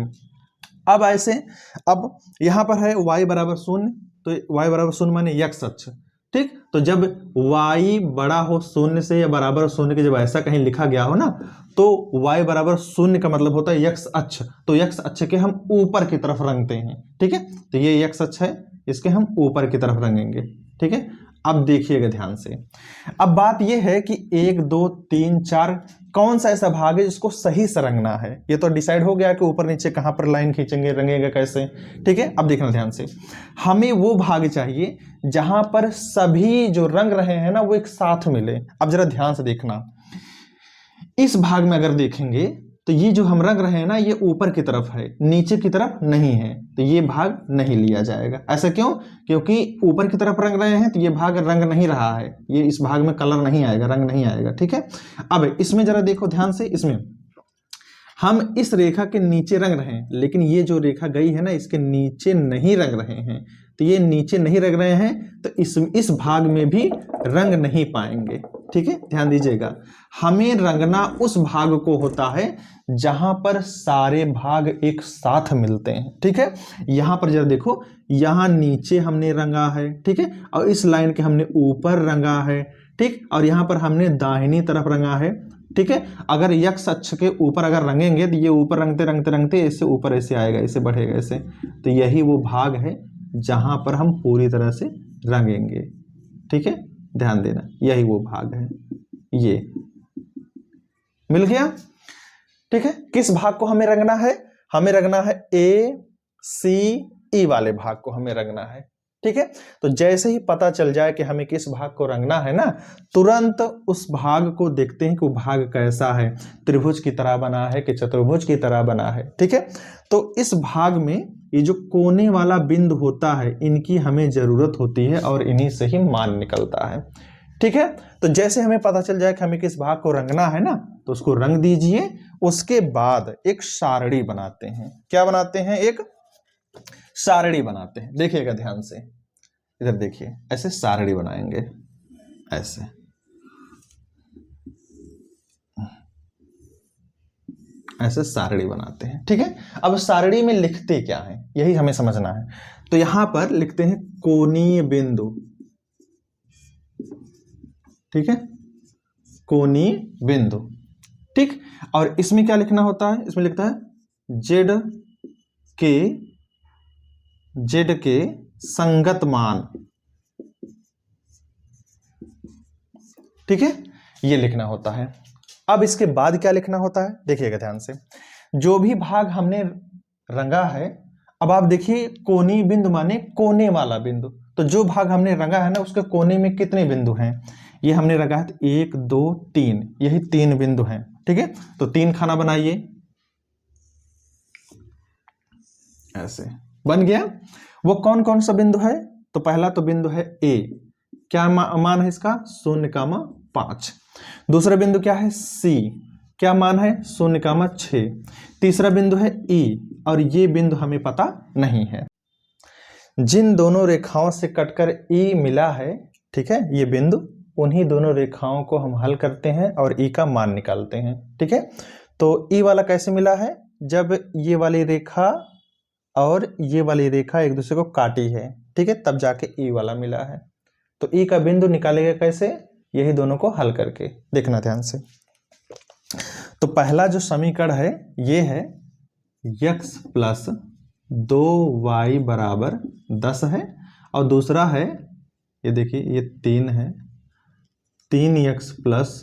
अब ऐसे, अब यहाँ पर है y बराबर 0, तो y बराबर 0 माने x अक्ष, ठीक। तो जब y बड़ा हो 0 से या बराबर 0 के जब ऐसा कहीं लिखा गया हो ना, तो y बराबर 0 का मतलब होता है x अक्ष। तो x अक्ष के हम ऊपर की तरफ रंगते हैं, ठीक है। तो ये x अक्ष है, इसके हम ऊपर की तरफ रंगेंगे, ठीक है। अब देखिएगा ध्यान से। अब बात यह है कि 1 2 3 4 कौन सा ऐसा भाग है जिसको सही से रंगना है। ये तो डिसाइड हो गया कि ऊपर नीचे कहां पर लाइन खींचेंगे, रंगेंगे कैसे, ठीक है। अब देखना ध्यान से, हमें वो भाग चाहिए जहां पर सभी जो रंग रहे हैं ना वो एक साथ मिले। अब जरा ध्यान से देखना, इस भाग में अगर देखेंगे तो ये जो हम रंग रहे हैं ना ये ऊपर की तरफ है, नीचे की तरफ नहीं है, तो ये भाग नहीं लिया जाएगा। ऐसा क्यों? क्योंकि ऊपर की तरफ रंग रहे हैं तो ये भाग रंग नहीं रहा है, ये इस भाग में कलर नहीं आएगा, रंग नहीं आएगा, ठीक है। अब इसमें जरा देखो ध्यान से, इसमें हम इस रेखा के नीचे रंग रहे हैं, लेकिन ये जो रेखा गई है ना इसके नीचे नहीं रंग रहे हैं, तो ये नीचे नहीं रंग रहे हैं, तो इस भाग में भी रंग नहीं पाएंगे, ठीक है। ध्यान दीजिएगा, हमें रंगना उस भाग को होता है जहां पर सारे भाग एक साथ मिलते हैं, ठीक है। यहां पर जरा देखो, यहां नीचे हमने रंगा है, ठीक है, और इस लाइन के हमने ऊपर रंगा है, ठीक, और यहां पर हमने दाहिनी तरफ रंगा है, ठीक है। अगर x अक्ष के ऊपर अगर रंगेंगे तो ये ऊपर रंगते रंगते रंगते इससे ऊपर ऐसे आएगा, ऐसे बढ़ेगा ऐसे, तो यही वो भाग है जहां पर हम पूरी तरह से रंगेंगे, ठीक है। ध्यान देना, यही वो भाग है, ये मिल गया, ठीक है। किस भाग को हमें रंगना है? हमें रंगना है A C E वाले भाग को हमें रंगना है, ठीक है। तो जैसे ही पता चल जाए कि हमें किस भाग को रंगना है ना, तुरंत उस भाग को देखते हैं कि वो भाग कैसा है, त्रिभुज की तरह बना है कि चतुर्भुज की तरह बना है, ठीक है। तो इस भाग में ये जो कोने वाला बिंदु होता है इनकी हमें जरूरत होती है और इन्हीं से ही मान निकलता है, ठीक है। तो जैसे हमें पता चल जाए कि हमें किस भाग को रंगना है ना, तो उसको रंग दीजिए। उसके बाद एक सारणी बनाते हैं। क्या बनाते हैं? एक सारणी बनाते हैं। देखिएगा ध्यान से, इधर देखिए, ऐसे सारणी बनाएंगे, ऐसे ऐसे सारणी बनाते हैं, ठीक है। अब सारणी में लिखते क्या है यही हमें समझना है। तो यहां पर लिखते हैं कोणीय बिंदु, ठीक है, कोणीय बिंदु, ठीक। और इसमें क्या लिखना होता है? इसमें लिखता है जेड के संगत मान, ठीक है, ये लिखना होता है। अब इसके बाद क्या लिखना होता है देखिएगा ध्यान से। जो भी भाग हमने रंगा है, अब आप देखिए कोणीय बिंदु माने कोने वाला बिंदु, तो जो भाग हमने रंगा है ना उसके कोने में कितने बिंदु हैं? ये हमने रंगा है 1 2 3, यही 3 बिंदु हैं, ठीक है। तो 3 खाना बनाइए, ऐसे बन गया। वो कौन कौन सा बिंदु है? तो पहला तो बिंदु है A, क्या मान है इसका? 0,5। दूसरा बिंदु क्या है? C, क्या मान है? 0,6। तीसरा बिंदु है E, और ये बिंदु हमें पता नहीं है। जिन दोनों रेखाओं से कटकर E मिला है, ठीक है, ये बिंदु, उन्हीं दोनों रेखाओं को हम हल करते हैं और E का मान निकालते हैं, ठीक है। तो E वाला कैसे मिला है? जब ये वाली रेखा और ये वाली रेखा एक दूसरे को काटी है, ठीक है, तब जाके E वाला मिला है। तो E का बिंदु निकालेगा कैसे? यही दोनों को हल करके। देखना ध्यान से। तो पहला जो समीकरण है ये है x प्लस 2y बराबर 10 है, और दूसरा है ये देखिए ये 3 है, 3x प्लस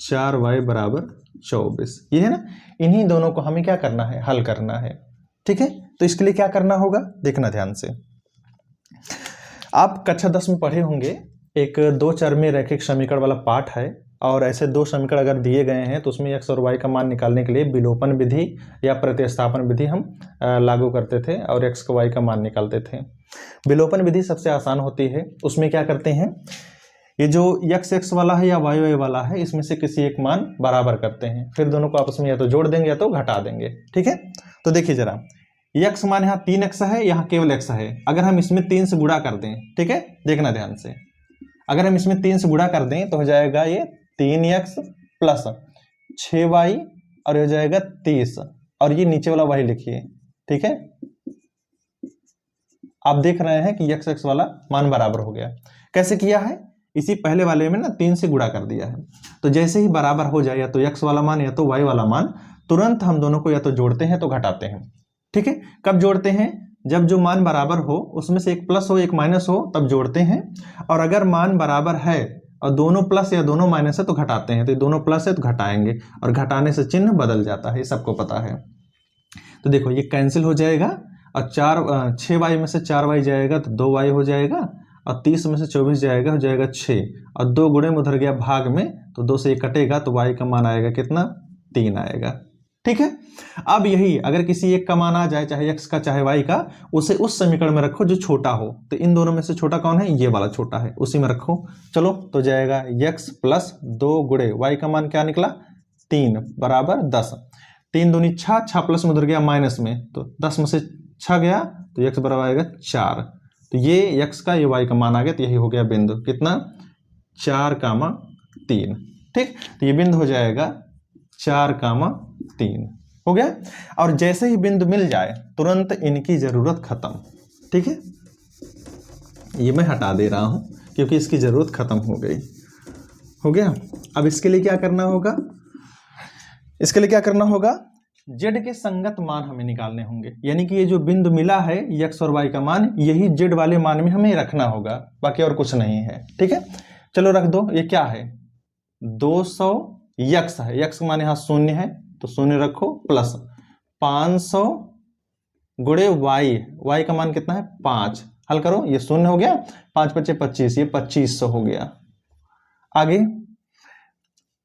4y बराबर 24, ये है ना। इन्हीं दोनों को हमें क्या करना है? हल करना है, ठीक है। तो इसके लिए क्या करना होगा देखना ध्यान से। आप कक्षा 10 में पढ़े होंगे, एक 2 चर में रैखिक समीकरण वाला पाठ है, और ऐसे 2 समीकरण अगर दिए गए हैं तो उसमें x और y का मान निकालने के लिए विलोपन विधि या प्रतिस्थापन विधि हम लागू करते थे और x का y का मान निकालते थे। विलोपन विधि सबसे आसान होती है। उसमें क्या करते हैं, ये जो x वाला है या y वाला है, इसमें से किसी एक मान बराबर करते हैं, फिर दोनों को आपस में या तो जोड़ देंगे या तो घटा देंगे, ठीक है। तो देखिए जरा, x मान यहाँ 3x है, यहाँ केवल x है। अगर हम इसमें 3 से गुणा कर दें, ठीक है, देखना ध्यान से, अगर हम इसमें 3 से गुणा कर दें तो हो जाएगा ये 3x प्लस 6y और ये हो जाएगा 30 और ये नीचे वाला y लिखिए। ठीक है, आप देख रहे हैं कि x वाला मान बराबर हो गया। कैसे किया है, इसी पहले वाले में ना 3 से गुणा कर दिया है। तो जैसे ही बराबर हो जाए या तो x वाला मान या तो y वाला मान, तुरंत हम दोनों को या तो जोड़ते हैं तो घटाते हैं। ठीक है, कब जोड़ते हैं, जब जो मान बराबर हो उसमें से एक प्लस हो एक माइनस हो तब जोड़ते हैं, और अगर मान बराबर है और दोनों प्लस या दोनों माइनस है तो घटाते हैं। तो दोनों प्लस है तो घटाएंगे, और घटाने से चिन्ह बदल जाता है, सबको पता है। तो देखो ये कैंसिल हो जाएगा, और 6y में से 4y जाएगा तो 2y हो जाएगा, और 30 में से 24 जाएगा, हो जाएगा 6, और 2 गुणे में उधर गया भाग में, तो 2 से ये कटेगा तो y का मान आएगा कितना, 3 आएगा। ठीक है, अब यही अगर किसी एक का मान आ जाए, चाहे x का चाहे y का, उसे उस समीकरण में रखो जो छोटा हो। तो इन दोनों में से छोटा कौन है, ये वाला छोटा है, उसी में रखो। चलो तो जाएगा x प्लस 2 गुणे y का मान क्या निकला, 3 बराबर 10। 3 दूनी 6, 6 प्लस में उधर गया माइनस में, तो 10 में से 6 गया तो x बराबर आएगा 4। तो ये x का ये y का मान आ गया, तो यही हो गया बिंदु, कितना, 4,3। ठीक, तो ये बिंदु हो जाएगा 4,3 हो गया। और जैसे ही बिंदु मिल जाए तुरंत इनकी जरूरत खत्म। ठीक है, ये मैं हटा दे रहा हूं क्योंकि इसकी जरूरत खत्म हो गई। हो गया, अब इसके लिए क्या करना होगा, इसके लिए क्या करना होगा, z के संगत मान हमें निकालने होंगे। यानी कि ये जो बिंदु मिला है x और y का मान, यही z वाले मान में हमें रखना होगा, बाकी और कुछ नहीं है। ठीक है, चलो रख दो। ये क्या है, 200 x है, x का मान यहाँ 0 है तो 0 रखो, प्लस 500 गुणे y का मान कितना है, 5। हल करो, ये 0 हो गया, 5 × 5 = 25, ये 2500 हो गया। आगे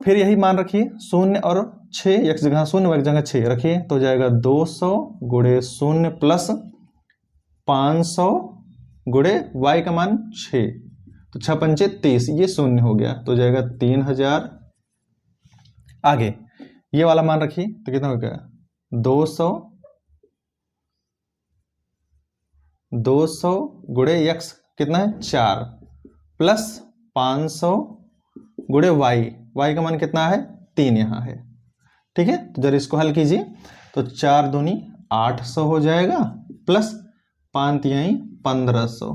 फिर यही मान रखिए, 0 और 6, x जगह 0 y जगह 6 रखिए, तो जाएगा 200 गुणे 0 प्लस 500 गुणे y का मान 6, तो 6 × 5 = 30, ये 0 हो गया, तो जाएगा 3000। आगे ये वाला मान रखिए, तो कितना हो गया, 200 गुणे x कितना है, 4 प्लस 500 गुणे y का मान कितना है, 3 यहाँ है। ठीक है, तो जरा इसको हल कीजिए, तो 4 दूनी 800 हो जाएगा, प्लस 5 यहीं 1500।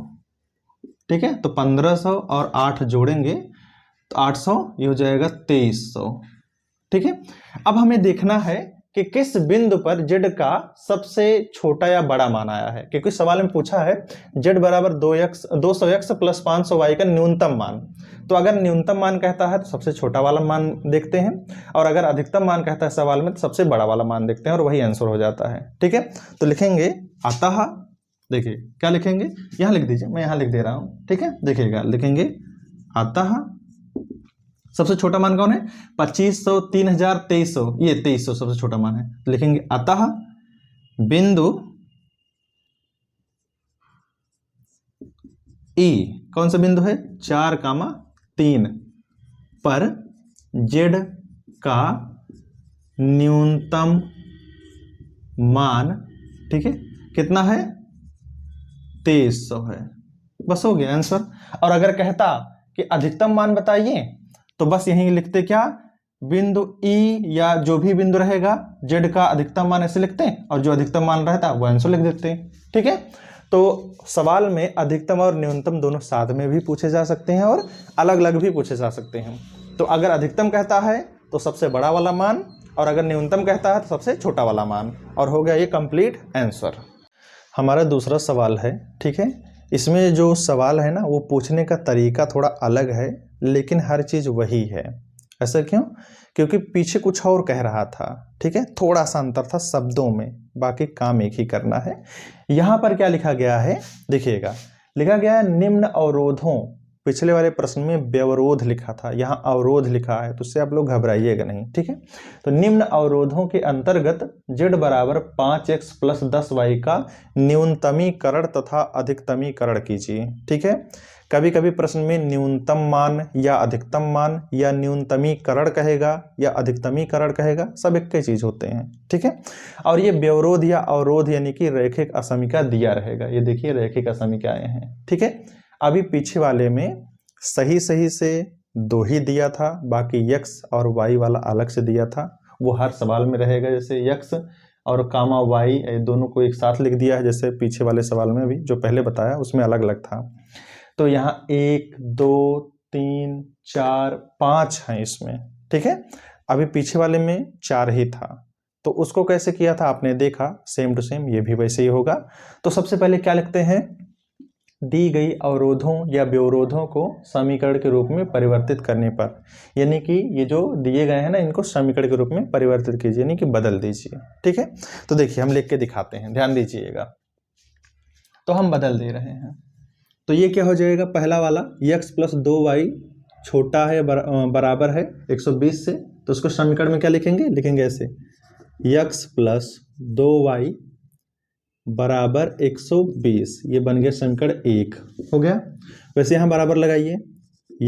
ठीक है, तो 1500 और 8 जोड़ेंगे तो 800, ये हो जाएगा 2300। ठीक है, अब हमें देखना है कि किस बिंदु पर z का सबसे छोटा या बड़ा मान आया है, क्योंकि सवाल में पूछा है z बराबर 200x प्लस 500y का न्यूनतम मान। तो अगर न्यूनतम मान कहता है तो सबसे छोटा वाला मान देखते हैं, और अगर अधिकतम मान कहता है सवाल में तो सबसे बड़ा वाला मान देखते हैं, और वही आंसर हो जाता है। ठीक है, तो लिखेंगे अतः, देखिए क्या लिखेंगे, यहाँ लिख दीजिए, मैं यहाँ लिख दे रहा हूँ। ठीक है, देखिएगा, लिखेंगे अतः सबसे छोटा मान कौन है, 2500, 3000, 2300, ये 2300 सबसे छोटा मान है। तो लिखेंगे अतः बिंदु E, कौन सा बिंदु है, 4,3 पर z का न्यूनतम मान, ठीक है, कितना है, 2300 है। बस हो गया आंसर। और अगर कहता कि अधिकतम मान बताइए, तो बस यहीं लिखते क्या, बिंदु E या जो भी बिंदु रहेगा z का अधिकतम मान ऐसे लिखते हैं, और जो अधिकतम मान रहता वो आंसर लिख देते हैं। ठीक है, तो सवाल में अधिकतम और न्यूनतम दोनों साथ में भी पूछे जा सकते हैं और अलग अलग भी पूछे जा सकते हैं। तो अगर अधिकतम कहता है तो सबसे बड़ा वाला मान, और अगर न्यूनतम कहता है तो सबसे छोटा वाला मान, और हो गया ये कंप्लीट आंसर। हमारा दूसरा सवाल है। ठीक है, इसमें जो सवाल है ना, वो पूछने का तरीका थोड़ा अलग है, लेकिन हर चीज़ वही है। ऐसा क्यों, क्योंकि पीछे कुछ और कह रहा था। ठीक है, थोड़ा सा अंतर था शब्दों में, बाकी काम एक ही करना है। यहाँ पर क्या लिखा गया है, देखिएगा, लिखा गया है निम्न अवरोधों, पिछले वाले प्रश्न में व्यवरोध लिखा था, यहाँ अवरोध लिखा है, तो उससे आप लोग घबराइएगा नहीं। ठीक है, तो निम्न अवरोधों के अंतर्गत z बराबर 5x प्लस 10y का न्यूनतमीकरण तथा अधिकतमीकरण कीजिए। ठीक है, कभी कभी प्रश्न में न्यूनतम मान या अधिकतम मान या न्यूनतमीकरण कहेगा या अधिकतमीकरण कहेगा, सब एक ही चीज होते हैं। ठीक है, और ये व्यवरोध या अवरोध यानी कि रैखिक असमीका दिया रहेगा। ये देखिए रैखिक असमीकाएं हैं। ठीक है, अभी पीछे वाले में सही से 2 ही दिया था, बाकी x और y वाला अलग से दिया था, वो हर सवाल में रहेगा। जैसे यक्स और कामा वाई दोनों को एक साथ लिख दिया है, जैसे पीछे वाले सवाल में भी जो पहले बताया उसमें अलग अलग था। तो यहाँ 1 2 3 4 5 हैं इसमें, ठीक है। अभी पीछे वाले में 4 ही था, तो उसको कैसे किया था आपने देखा, सेम टू सेम ये भी वैसे ही होगा। तो सबसे पहले क्या लिखते हैं, दी गई अवरोधों या व्यवरोधों को समीकरण के रूप में परिवर्तित करने पर, यानी कि ये जो दिए गए हैं ना इनको समीकरण के रूप में परिवर्तित कीजिए, यानी कि बदल दीजिए, ठीक है। तो देखिए हम लिख के दिखाते हैं, ध्यान दीजिएगा। तो हम बदल दे रहे हैं, तो ये क्या हो जाएगा, पहला वाला x प्लस 2y छोटा है बराबर है 120 से, तो उसको समीकरण में क्या लिखेंगे, लिखेंगे ऐसे x प्लस 2y बराबर 120, ये बन गया समीकरण 1 हो गया। वैसे यहाँ बराबर लगाइए,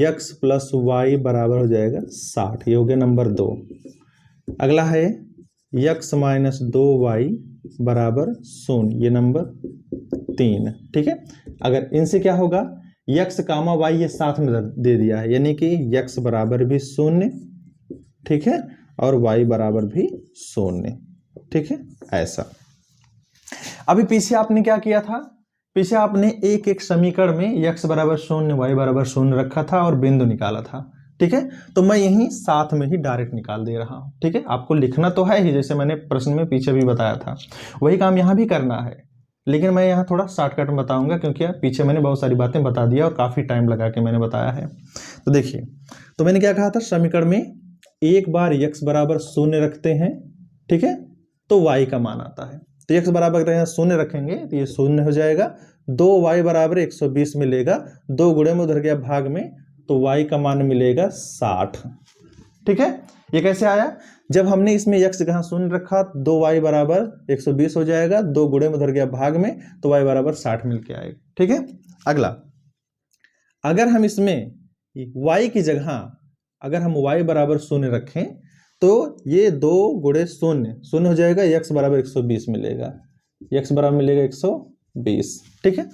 x प्लस वाई बराबर हो जाएगा 60, ये हो गया नंबर 2। अगला है x माइनस 2y बराबर 0, ये नंबर 3, ठीक है। अगर इनसे क्या होगा, x कामा y ये साथ में दे दिया है, यानी कि x बराबर भी 0, ठीक है, और y बराबर भी 0, ठीक है, ऐसा। अभी पीछे आपने क्या किया था, पीछे आपने एक एक समीकरण में x बराबर 0 y बराबर 0 रखा था और बिंदु निकाला था, ठीक है। तो मैं यही साथ में ही डायरेक्ट निकाल दे रहा हूं, ठीक है। आपको लिखना तो है ही, जैसे मैंने प्रश्न में पीछे भी बताया था, वही काम यहां भी करना है, लेकिन मैं यहाँ थोड़ा शॉर्टकट में बताऊंगा, क्योंकि पीछे मैंने बहुत सारी बातें बता दिया और काफी टाइम लगा के मैंने बताया है। तो देखिए, तो मैंने क्या कहा था, समीकरण में एक बार x बराबर 0 रखते हैं, ठीक है, तो y का मान आता है। तो x बराबर 0 रखेंगे तो ये 0 हो जाएगा, 2y बराबर 120 मिलेगा, 2 गुणे में उधर गया भाग में, तो y का मान मिलेगा 60, ठीक है। ये कैसे आया, जब हमने इसमें x कहाँ 0 रखा, 2y बराबर 120 हो जाएगा, 2 गुणे में उधर गया भाग में, तो y बराबर 60 मिल के आएगा, ठीक है। अगला, अगर हम इसमें y की जगह अगर हम y बराबर 0 रखें, तो ये 2 गुणे 0 हो जाएगा, x बराबर 120 मिलेगा, x बराबर मिलेगा 120, ठीक है।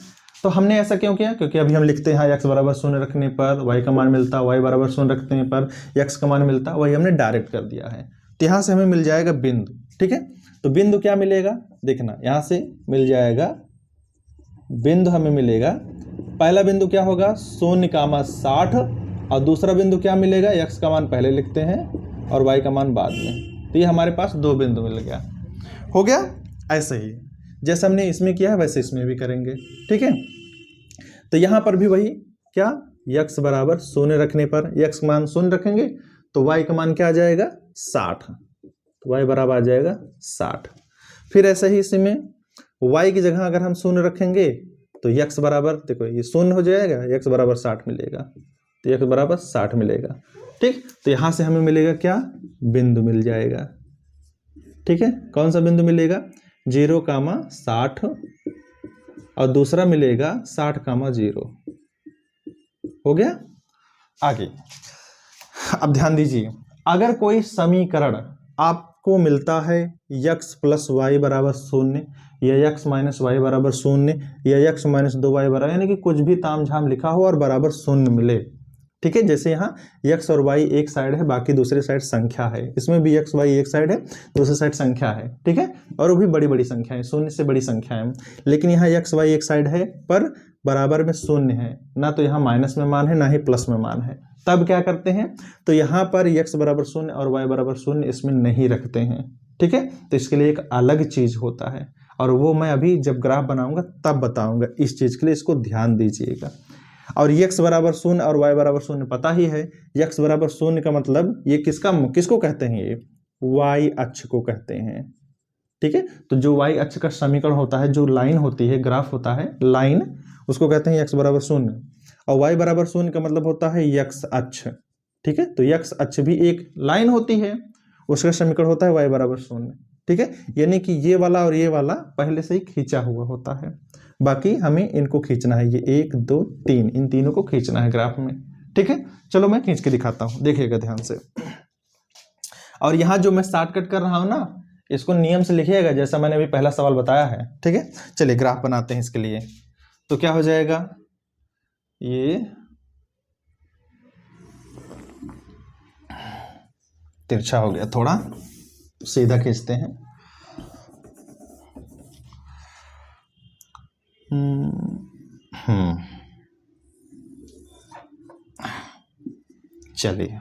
तो हमने ऐसा क्यों किया, क्योंकि अभी हम लिखते हैं x बराबर 0 रखने पर y का मान मिलता, y बराबर 0 रखने पर x का मान मिलता, वही हमने डायरेक्ट कर दिया है। तो यहाँ से हमें मिल जाएगा बिंदु, ठीक है। तो बिंदु क्या मिलेगा, देखना, यहाँ से मिल जाएगा बिंदु, हमें मिलेगा पहला बिंदु क्या होगा 0,60, और दूसरा बिंदु क्या मिलेगा, x का मान पहले लिखते हैं और y का मान बाद में। तो ये हमारे पास 2 बिंदु मिल गया, हो गया। ऐसे ही जैसे हमने इसमें किया है वैसे इसमें भी करेंगे, ठीक है। तो यहाँ पर भी वही क्या, x बराबर 0 रखने पर x मान 0 रखेंगे तो y का मान क्या आ जाएगा 60, तो y बराबर आ जाएगा 60। फिर ऐसे ही इसमें y की जगह अगर हम 0 रखेंगे तो x बराबर, देखो ये 0 हो जाएगा, x बराबर 60 मिलेगा, तो x बराबर 60 मिलेगा, ठीक। तो यहां से हमें मिलेगा क्या, बिंदु मिल जाएगा, ठीक है। कौन सा बिंदु मिलेगा, 0,60, और दूसरा मिलेगा 60,0, हो गया। आगे अब ध्यान दीजिए, अगर कोई समीकरण आपको मिलता है x प्लस वाई बराबर 0, या x माइनस वाई बराबर 0, या x माइनस 2y बराबर, यानी कि कुछ भी तामझाम लिखा हो और बराबर 0 मिले, ठीक है। जैसे यहाँ x और y एक साइड है, बाकी दूसरी साइड संख्या है, इसमें भी x y एक साइड है, दूसरी साइड संख्या है, ठीक है, और वो भी बड़ी बड़ी संख्या है, 0 से बड़ी संख्या है, लेकिन यहाँ x y एक साइड है पर बराबर में 0 है, ना तो यहाँ माइनस में मान है ना ही प्लस में मान है। तब क्या करते हैं, तो यहाँ पर x बराबर 0 और y बराबर 0 इसमें नहीं रखते हैं, ठीक है। तो इसके लिए एक अलग चीज होता है, और वो मैं अभी जब ग्राफ बनाऊंगा तब बताऊंगा, इस चीज के लिए इसको ध्यान दीजिएगा। और x बराबर 0 और y बराबर 0 पता ही है, x बराबर 0 का मतलब ये किसको कहते हैं, ये y अक्ष को कहते हैं, ठीक है। तो जो y अक्ष का समीकरण होता है, जो लाइन होती है, ग्राफ होता है लाइन, उसको कहते हैं x बराबर 0, और y बराबर 0 का मतलब होता है x अक्ष, ठीक है। तो x अक्ष भी एक लाइन होती है, उसका समीकरण होता है y बराबर 0, ठीक है। यानी कि ये वाला और ये वाला पहले से ही खींचा हुआ होता है, बाकी हमें इनको खींचना है, ये 1 2 3, इन तीनों को खींचना है ग्राफ में, ठीक है। चलो मैं खींच के दिखाता हूं, देखिएगा ध्यान से। और यहाँ जो मैं शॉर्टकट कर रहा हूं ना, इसको नियम से लिखिएगा, जैसा मैंने अभी पहला सवाल बताया है, ठीक है। चलिए ग्राफ बनाते हैं इसके लिए। तो क्या हो जाएगा, ये तिरछा हो गया थोड़ा, सीधा खींचते हैं। चलिए,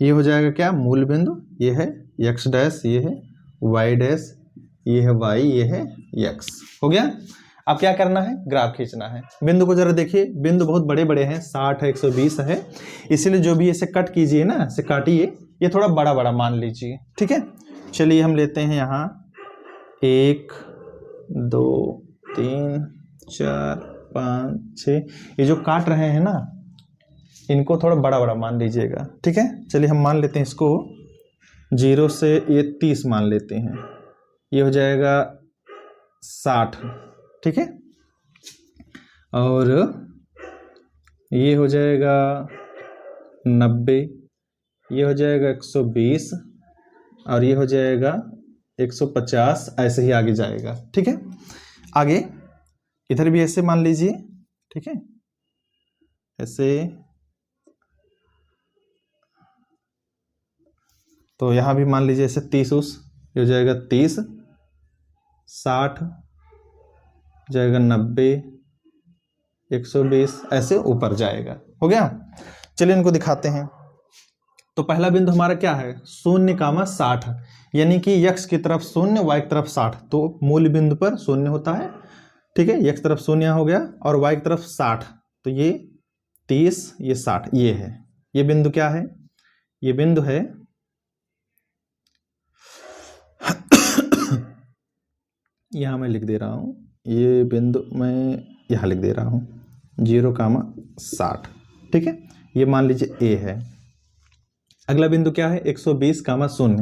ये हो जाएगा क्या, मूल बिंदु, ये है x डैश, ये है y डैश, ये है y, ये है x। हो गया। अब क्या करना है, ग्राफ खींचना है। बिंदु को जरा देखिए, बिंदु बहुत बड़े बड़े हैं, 60 है, 120 है, इसीलिए जो भी इसे कट कीजिए ना, इसे काटिए, ये थोड़ा बड़ा बड़ा मान लीजिए, ठीक है। चलिए हम लेते हैं यहाँ 1 2 3 4 5 6, ये जो काट रहे हैं ना, इनको थोड़ा बड़ा बड़ा मान लीजिएगा, ठीक है। चलिए हम मान लेते हैं इसको 0 से ये 30 मान लेते हैं, ये हो जाएगा 60, ठीक है। और ये हो जाएगा 90, ये हो जाएगा 120, और ये हो जाएगा 150, ऐसे ही आगे जाएगा, ठीक है। आगे इधर भी ऐसे मान लीजिए, ठीक है, ऐसे। तो यहाँ भी मान लीजिए ऐसे 30 उस, ये हो जाएगा 30, 60 जाएगा 90, 120, ऐसे ऊपर जाएगा। हो गया। चलिए इनको दिखाते हैं। तो पहला बिंदु हमारा क्या है, 0,60, यानी कि x की तरफ 0, y की तरफ 60। तो मूल बिंदु पर 0 होता है, ठीक है, x तरफ 0 हो गया, और y की तरफ 60, तो ये 30, ये 60, ये है। ये बिंदु क्या है, ये बिंदु है यहाँ मैं लिख दे रहा हूँ, ये बिंदु मैं यहाँ लिख दे रहा हूँ 0,60, ठीक है, ये मान लीजिए A है। अगला बिंदु क्या है, 120,0,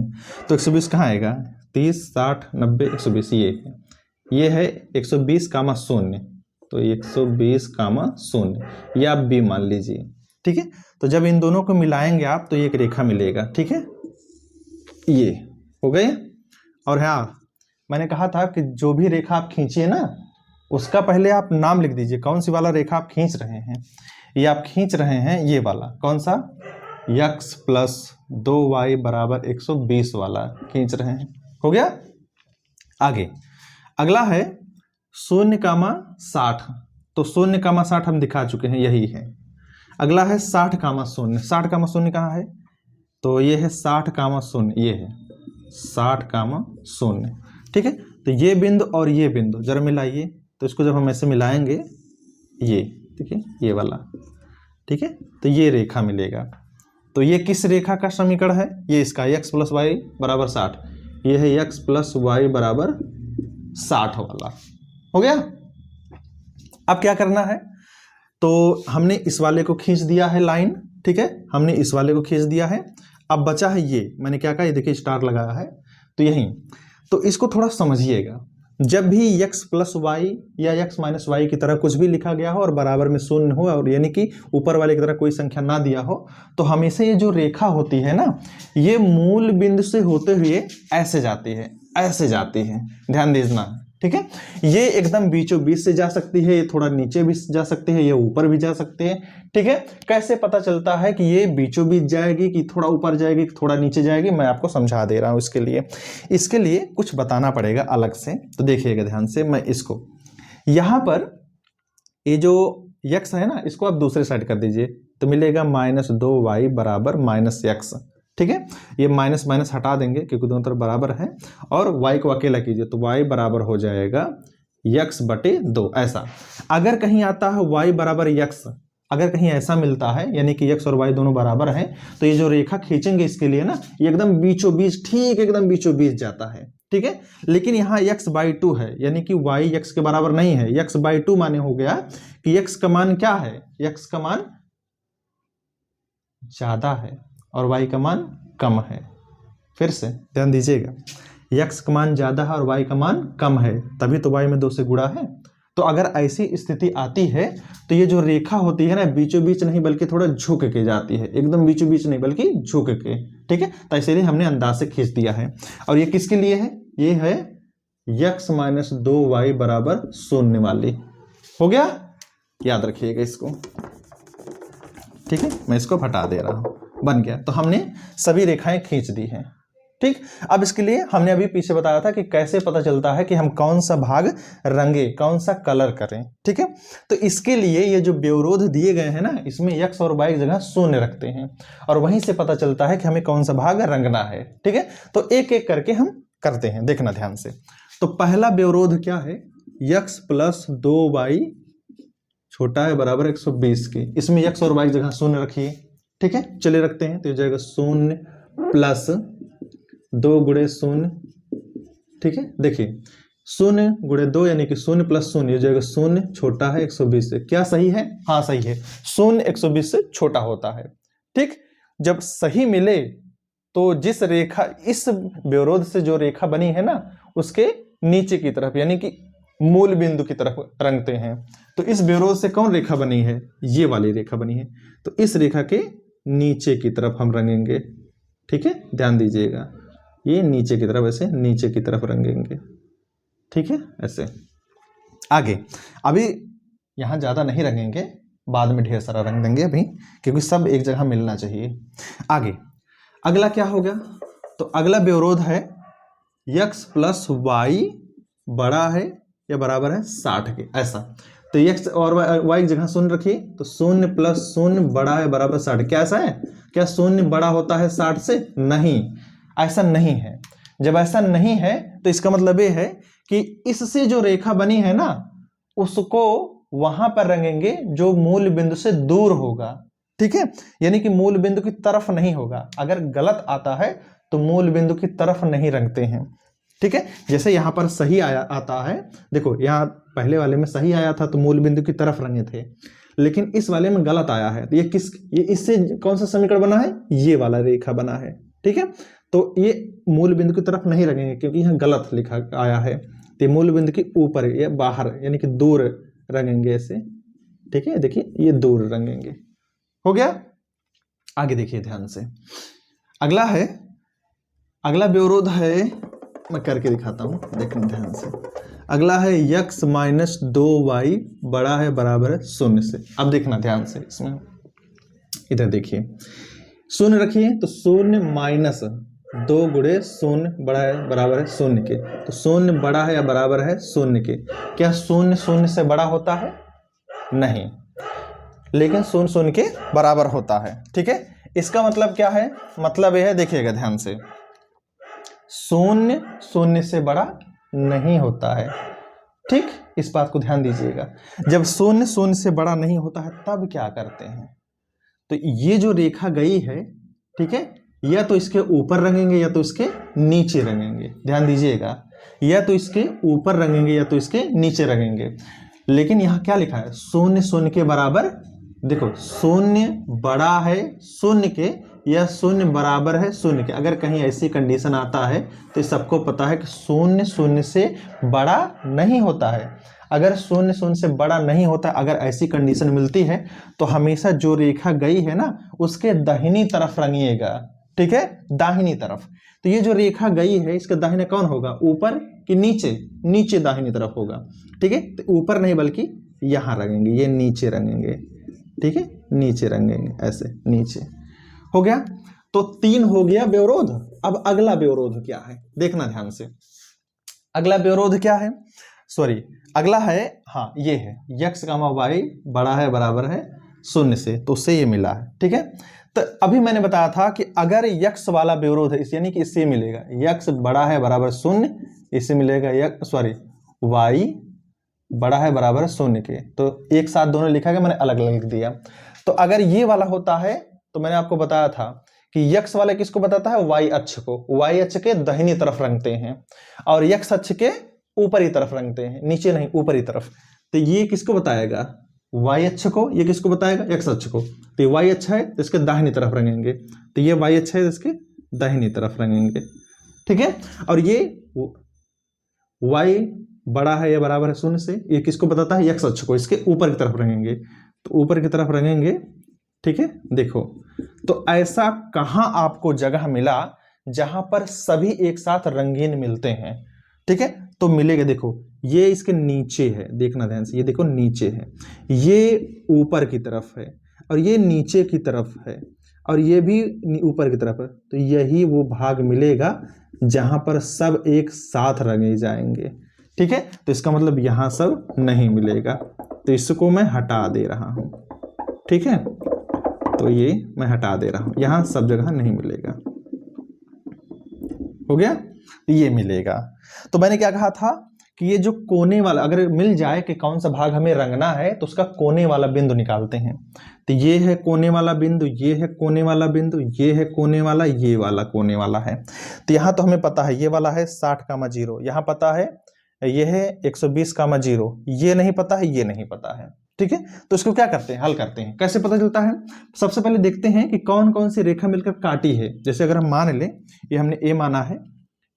तो 120 कहाँ आएगा, 30, 60, 90, 120, ये है 120,0, तो 120,0, ये आप B मान लीजिए, ठीक है। तो जब इन दोनों को मिलाएंगे आप, तो ये एक रेखा मिलेगा, ठीक है, ये हो गए। और हाँ, मैंने कहा था कि जो भी रेखा आप खींचिए ना, उसका पहले आप नाम लिख दीजिए, कौन सी वाला रेखा आप खींच रहे हैं। ये आप खींच रहे हैं ये वाला, कौन सा, x प्लस 2y बराबर 120 वाला खींच रहे हैं। हो गया। आगे अगला है 0,60, तो 0,60 हम दिखा चुके हैं, यही है। अगला है 60,0, 60,0 कहाँ है, तो ये है 60,0, ये है 60,0, ठीक है। तो ये बिंदु और ये बिंदु जरा मिलाइए, तो इसको जब हम ऐसे मिलाएंगे, ये देखिए, ये वाला, ठीक है, तो ये रेखा मिलेगा। तो ये किस रेखा का समीकरण है, ये इसका x प्लस वाई बराबर 60, ये है x प्लस वाई बराबर 60 वाला। हो गया। अब क्या करना है, तो हमने इस वाले को खींच दिया है लाइन, ठीक है, हमने इस वाले को खींच दिया है। अब बचा है ये, मैंने क्या कहा, ये देखिए स्टार लगाया है, तो यही। तो इसको थोड़ा समझिएगा, जब भी x प्लस वाई या x माइनस वाई की तरह कुछ भी लिखा गया हो और बराबर में 0 हो, और यानी कि ऊपर वाले की तरह कोई संख्या ना दिया हो, तो हमेशा ये जो रेखा होती है ना, ये मूल बिंदु से होते हुए ऐसे जाती है, ऐसे जाती है, ध्यान दीजिए, ठीक है। ये एकदम बीचों बीच से जा सकती है, ये थोड़ा नीचे भी जा सकती है, ये ऊपर भी जा सकते हैं, ठीक है। कैसे पता चलता है कि ये बीचों बीच जाएगी, कि थोड़ा ऊपर जाएगी, कि थोड़ा नीचे जाएगी, मैं आपको समझा दे रहा हूं। इसके लिए कुछ बताना पड़ेगा अलग से, तो देखिएगा ध्यान से। मैं इसको यहां पर, ये जो x है ना, इसको आप दूसरे साइड कर दीजिए, तो मिलेगा -2y बराबर -x, ठीक है। ये माइनस माइनस हटा देंगे क्योंकि दोनों तरफ बराबर है, और y को अकेला कीजिए, तो y बराबर हो जाएगा x/2। ऐसा अगर कहीं आता है y बराबर x, अगर कहीं ऐसा मिलता है, यानी कि x और y दोनों बराबर हैं, तो ये जो रेखा खींचेंगे इसके लिए ना, ये एकदम बीचों बीच, ठीक एकदम बीचों बीच जाता है, ठीक है। लेकिन यहाँ x/2 है, यानी कि y x के बराबर नहीं है। x/2 माने हो गया कि x का मान क्या है, x का मान ज्यादा है और y का मान कम है। फिर से ध्यान दीजिएगा, x का मान ज्यादा है और y का मान कम है, तभी तो y में 2 से गुणा है। तो अगर ऐसी स्थिति आती है, तो ये जो रेखा होती है ना, बीचों बीच नहीं बल्कि थोड़ा झुक के जाती है, एकदम बीचों बीच नहीं बल्कि झुक के, ठीक है। तो इसीलिए हमने अंदाज से खींच दिया है। और ये किसके लिए है, ये है x-2y बराबर 0 वाली। हो गया, याद रखिएगा इसको, ठीक है। मैं इसको हटा दे रहा हूं, बन गया। तो हमने सभी रेखाएं खींच दी हैं, ठीक। अब इसके लिए हमने अभी पीछे बताया था कि कैसे पता चलता है कि हम कौन सा भाग रंगे, कौन सा कलर करें। ठीक है, तो इसके लिए ये जो व्यवरोध दिए गए हैं ना, इसमें x और y की जगह शून्य रखते हैं और वहीं से पता चलता है कि हमें कौन सा भाग रंगना है। ठीक है, तो एक एक करके हम करते हैं, देखना ध्यान से। तो पहला व्यवरोध क्या है, x + 2y छोटा है बराबर 120 के। इसमें x और y की जगह शून्य रखिए। ठीक है, चलिए रखते हैं। तो ये जाएगा 0 + 2 × 0। ठीक है, देखिए 0 × 2 यानी कि 0 + 0, ये जाएगा 0 छोटा है 120 से। क्या सही है? हाँ सही है, 0 120 से छोटा होता है। ठीक, जब सही मिले तो जिस रेखा, इस व्यवरोध से जो रेखा बनी है ना, उसके नीचे की तरफ यानी कि मूल बिंदु की तरफ रंगते हैं। तो इस व्यवरोध से कौन रेखा बनी है? ये वाली रेखा बनी है। तो इस रेखा के नीचे की तरफ हम रंगेंगे। ठीक है, ध्यान दीजिएगा, ये नीचे की तरफ, ऐसे नीचे की तरफ रंगेंगे। ठीक है, ऐसे। आगे अभी यहां ज्यादा नहीं रंगेंगे, बाद में ढेर सारा रंग देंगे अभी, क्योंकि सब एक जगह मिलना चाहिए। आगे अगला क्या हो गया? तो अगला व्यवरोध है x + y बड़ा है या बराबर है 60 के, ऐसा। तो x और y की जगह 0 रखिए। तो 0 + 0 बड़ा है बराबर 60। क्या ऐसा है? क्या 0 बड़ा होता है 60 से? नहीं, ऐसा नहीं है। जब ऐसा नहीं है तो इसका मतलब ये है कि इससे जो रेखा बनी है ना, उसको वहां पर रंगेंगे जो मूल बिंदु से दूर होगा। ठीक है, यानी कि मूल बिंदु की तरफ नहीं होगा। अगर गलत आता है तो मूल बिंदु की तरफ नहीं रंगते हैं। ठीक है, जैसे यहां पर सही आया आता है, देखो यहां पहले वाले में सही आया था तो मूल बिंदु की तरफ रंगे थे, लेकिन इस वाले में गलत आया है। तो ये इससे कौन सा समीकरण बना है? ये वाला रेखा बना है। ठीक है, तो ये मूल बिंदु की तरफ नहीं रंगेंगे क्योंकि यहाँ गलत लिखा आया है। तो मूल बिंदु के ऊपर या बाहर यानी कि दूर रंगेंगे ऐसे। ठीक है, देखिए ये दूर रंगेंगे। हो गया? आगे देखिए ध्यान से। अगला व्यवरोध है, मैं करके दिखाता हूं, देखना ध्यान से। अगला है x - 2y बड़ा है बराबर है 0 से। अब देखना ध्यान से, इसमें इधर देखिए 0 रखिए। तो 0 - 2 × 0 बड़ा है बराबर है 0 के। तो 0 बड़ा है या बराबर है 0 के। क्या 0 0 से बड़ा होता है? नहीं, लेकिन 0 0 के बराबर होता है। ठीक है, इसका मतलब क्या है? मतलब यह है, देखिएगा ध्यान से, 0 0 से बड़ा नहीं होता है। ठीक, इस बात को ध्यान दीजिएगा। जब 0 0 से बड़ा नहीं होता है तब क्या करते हैं? तो ये जो रेखा गई है, ठीक है, या तो इसके ऊपर रंगेंगे या तो इसके नीचे रंगेंगे। ध्यान दीजिएगा, या तो इसके ऊपर रंगेंगे या तो इसके नीचे रंगेंगे। लेकिन यहां क्या लिखा है? 0 0 के बराबर। देखो 0 बड़ा है 0 के या 0 बराबर है 0 के। अगर कहीं ऐसी कंडीशन आता है तो सबको पता है कि 0 0 से बड़ा नहीं होता है। अगर 0 0 से बड़ा नहीं होता, अगर ऐसी कंडीशन मिलती है तो हमेशा जो रेखा गई है ना, उसके दाहिनी तरफ रंगिएगा। ठीक है, दाहिनी तरफ। तो ये जो रेखा गई है, इसके दाहिने कौन होगा? ऊपर कि नीचे? नीचे दाहिनी तरफ होगा। ठीक है, तो ऊपर नहीं बल्कि यहां रंगेंगे, ये नीचे रंगेंगे। ठीक है, नीचे रंगेंगे ऐसे, नीचे। हो गया? तो 3 हो गया व्यवरोध। अब अगला व्यवरोध क्या है, देखना ध्यान से। अगला व्यवरोध क्या है? सॉरी, अगला है, हाँ ये है, x, y बड़ा है बराबर है 0 से। तो उससे ये मिला है। ठीक है, तो अभी मैंने बताया था कि अगर x वाला व्यवरोध है, यानी कि इससे मिलेगा x बड़ा है बराबर 0, इससे मिलेगा y बड़ा है बराबर 0 के। तो एक साथ दोनों लिखा गया, मैंने अलग अलग लिख दिया। तो अगर ये वाला होता है तो मैंने आपको बताया था कि x वाले किसको बताता है? y अक्ष को। y अक्ष के दाहिनी तरफ रंगते हैं और x अक्ष के ऊपरी तरफ रंगते हैं, नीचे नहीं, ऊपरी तरफ। तो ये किसको बताएगा? y अक्ष को। ये किसको बताएगा? x अक्ष को। तो y अक्ष है तो इसके दाहिनी तरफ रंगेंगे। तो ये y अक्ष है तो इसके दाहिनी तरफ रंगेंगे। ठीक है, और ये y बड़ा है या बराबर है 0 से, ये किसको बताता है? x अक्ष को। इसके ऊपर की तरफ रंगेंगे, तो ऊपर की तरफ रंगेंगे। ठीक है, देखो तो ऐसा कहां आपको जगह मिला जहां पर सभी एक साथ रंगीन मिलते हैं? ठीक है, तो मिलेगा, देखो ये इसके नीचे है, देखना ध्यान से, ये देखो नीचे है, ये ऊपर की तरफ है और ये नीचे की तरफ है। और ये भी ऊपर की तरफ है, तो यही वो भाग मिलेगा जहां पर सब एक साथ रंगे जाएंगे। ठीक है, तो इसका मतलब यहां सब नहीं मिलेगा, तो इसको मैं हटा दे रहा हूं। ठीक है, तो ये मैं हटा दे रहा हूं, यहां सब जगह नहीं मिलेगा। हो गया, ये मिलेगा। तो मैंने क्या कहा था कि ये जो कोने वाला अगर मिल जाए कि कौन सा भाग हमें रंगना है, तो उसका कोने वाला बिंदु निकालते हैं। तो ये है कोने वाला बिंदु, ये है कोने वाला बिंदु, ये है कोने वाला, ये वाला कोने वाला है। तो यहां तो हमें पता है ये वाला है 60,0, यहां पता है ये है 120,0, ये नहीं पता है, ये नहीं पता है। ठीक है, तो इसको क्या करते हैं, हल करते हैं। कैसे पता चलता है, सबसे पहले देखते हैं कि कौन कौन सी रेखा मिलकर काटी है। जैसे अगर हम मान लें ये हमने ए माना है,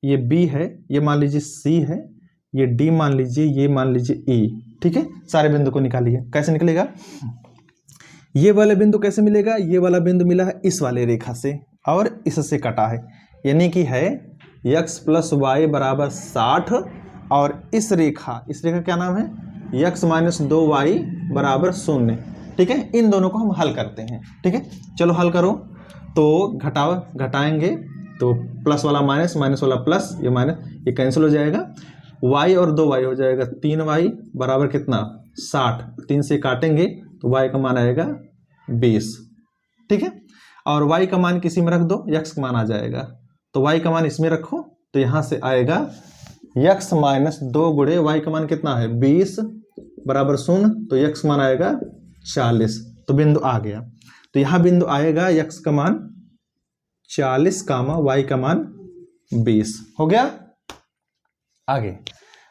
ये बी है, ये मान लीजिए सी है, ये डी मान लीजिए, ये मान लीजिए ई। ठीक है, सारे बिंदु को निकालिए। कैसे निकलेगा, ये वाला बिंदु कैसे मिलेगा, ये वाला बिंदु मिला है इस वाले रेखा से और इससे कटा है, यानी कि है x + y = 60 और इस रेखा क्या नाम है, x - 2y = 0। ठीक है, इन दोनों को हम हल करते हैं। ठीक है, चलो हल करो। तो घटाएंगे तो प्लस वाला माइनस, माइनस वाला प्लस, ये माइनस, ये कैंसिल हो जाएगा। y और 2y हो जाएगा 3y बराबर कितना 60, 3 से काटेंगे तो y का मान आएगा 20। ठीक है, और y का मान किसी में रख दो, x का मान आ जाएगा, तो y का मान इसमें रखो, तो यहां से आएगा x - 2 गुणे y का मान कितना है 20 बराबर 0, तो x मान आएगा 40। तो बिंदु आ गया, तो यहां बिंदु आएगा x का मान 40, y का मान 20। हो गया। आगे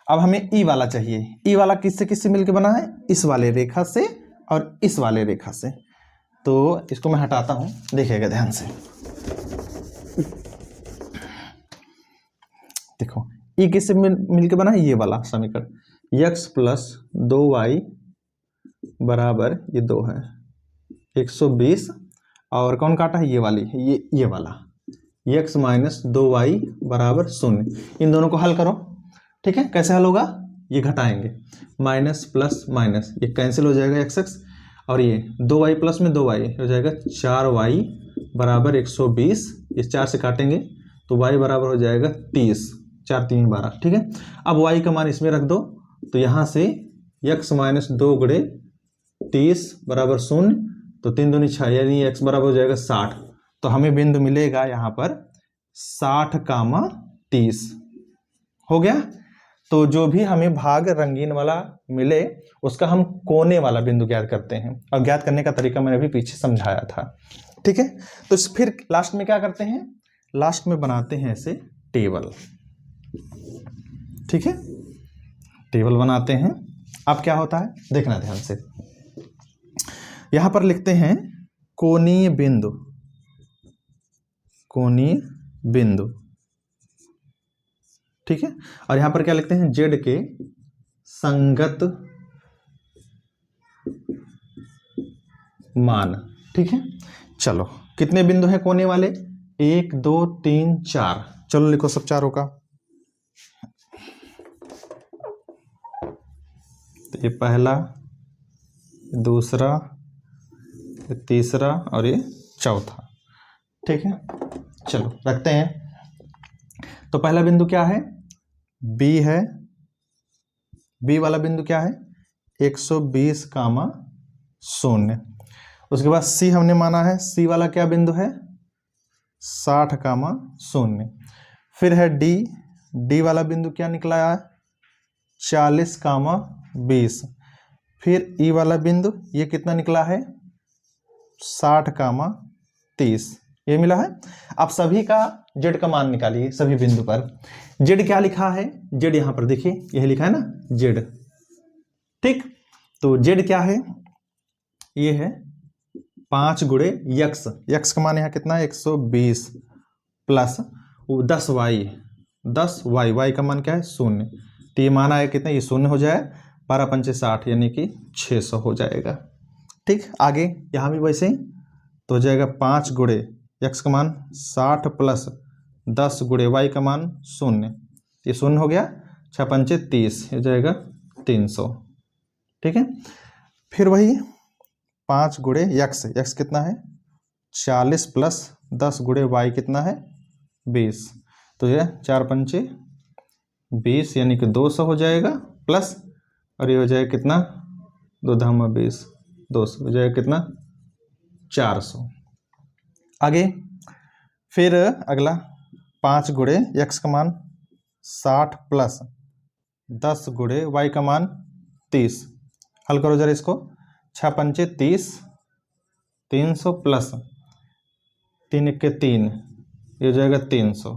अब हमें ई वाला चाहिए। ई वाला किससे किससे मिलकर बना है, इस वाले रेखा से और इस वाले रेखा से। तो इसको मैं हटाता हूं, देखिएगा ध्यान से। देखो ई किससे मिलकर बना है, ये वाला समीकरण, x + 2y बराबर ये 2 है 120, और कौन काटा है, ये वाली, ये वाला x - 2y बराबर 0। इन दोनों को हल करो। ठीक है, कैसे हल होगा, ये घटाएंगे, माइनस प्लस माइनस, ये कैंसिल हो जाएगा x, और ये 2y प्लस में 2y हो जाएगा 4y बराबर 120, इस 4 से काटेंगे तो y बराबर हो जाएगा 30, 4 3 12। ठीक है, अब y का मान इसमें रख दो, तो यहाँ से x - 2 गुणे 30 बराबर 0, तो 3 दूनी 6, यानी x बराबर हो जाएगा 60। तो हमें बिंदु मिलेगा यहाँ पर 60, 30। हो गया। तो जो भी हमें भाग रंगीन वाला मिले उसका हम कोने वाला बिंदु ज्ञात करते हैं, और ज्ञात करने का तरीका मैंने अभी पीछे समझाया था। ठीक है, तो फिर लास्ट में क्या करते हैं, लास्ट में बनाते हैं ऐसे टेबल। ठीक है, टेबल बनाते हैं। अब क्या होता है देखना ध्यान से, यहां पर लिखते हैं कोणीय बिंदु, कोणीय बिंदु। ठीक है, और यहां पर क्या लिखते हैं, z के संगत मान। ठीक है, चलो कितने बिंदु हैं कोने वाले, 1 2 3 4। चलो लिखो सब चारों का। तो ये पहला, दूसरा, ये तीसरा और ये चौथा। ठीक है, चलो रखते हैं। तो पहला बिंदु क्या है, B है, B वाला बिंदु क्या है 120, 0। उसके बाद C हमने माना है, C वाला क्या बिंदु है 60, 0। फिर है D वाला बिंदु क्या निकला है 40, 20। फिर E वाला बिंदु ये कितना निकला है 60, 30, ये मिला है। अब सभी का z का मान निकालिए, सभी बिंदु पर z क्या लिखा है, z यहां पर देखिए, यही लिखा है ना z। ठीक, तो z क्या है, ये है 5 गुणे x का मान यहां कितना है 120 प्लस 10y, y का मान क्या है 0। तो ये मान आया कितना, ये 0 हो जाए, 12 पंचे 60 यानी कि 600 हो जाएगा। ठीक, आगे यहां भी वैसे ही, तो हो जाएगा 5 गुणे x का मान 60 प्लस 10 गुणे y का मान 0, ये 0 हो गया, 6 पंचे 30 हो जाएगा 300। ठीक है, फिर वही 5 गुणे x कितना है 40 प्लस 10 गुणे y कितना है 20, तो यह 4 पंचे 20 यानी कि 200 हो जाएगा, प्लस और ये हो जाएगा कितना 2 धामा 20, 200 हो जाएगा कितना 400। आगे फिर अगला 5 गुणे x का मान 60 प्लस 10 गुणे y का मान 30, हल करो जरा इसको, 6 पंचे 30, 300 प्लस 3 1 के 3, ये हो जाएगा 300,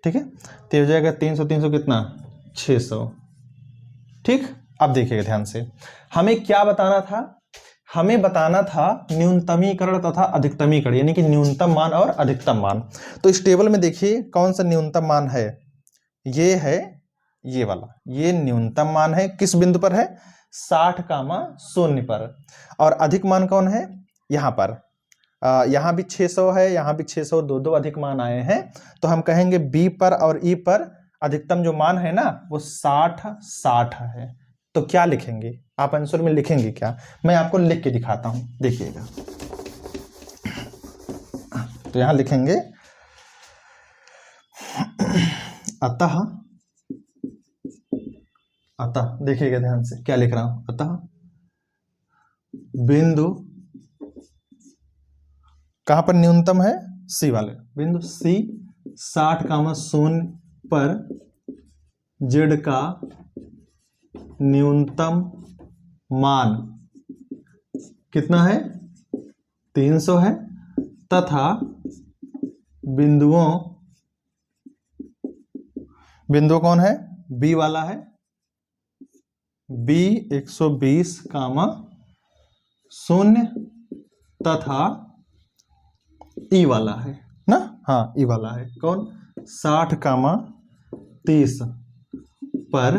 ठीक है। तो हो जाएगा 300 300 कितना 600, ठीक। अब देखिएगा ध्यान से, हमें क्या बताना था, हमें बताना था न्यूनतमीकरण तथा अधिकतमीकरण, यानी कि न्यूनतम मान और अधिकतम मान। तो इस टेबल में देखिए कौन सा न्यूनतम मान है, ये है ये वाला, ये न्यूनतम मान है, किस बिंदु पर है 60,0 पर। और अधिक मान कौन है, यहाँ पर, यहाँ भी 600 है, यहाँ भी 600, दो अधिक मान आए हैं। तो हम कहेंगे बी पर और ई पर अधिकतम जो मान है ना वो 60 है। तो क्या लिखेंगे आप, आंसर में लिखेंगे क्या, मैं आपको लिख के दिखाता हूं, देखिएगा। तो यहां लिखेंगे अतः, देखिएगा ध्यान से क्या लिख रहा हूं, अतः बिंदु कहां पर न्यूनतम है, सी वाले बिंदु सी 60,0 पर जेड का न्यूनतम मान कितना है 300 है, तथा बिंदु कौन है, बी वाला है, बी 120, 0 तथा ई वाला है ना, हाँ ई वाला है कौन 60,30 पर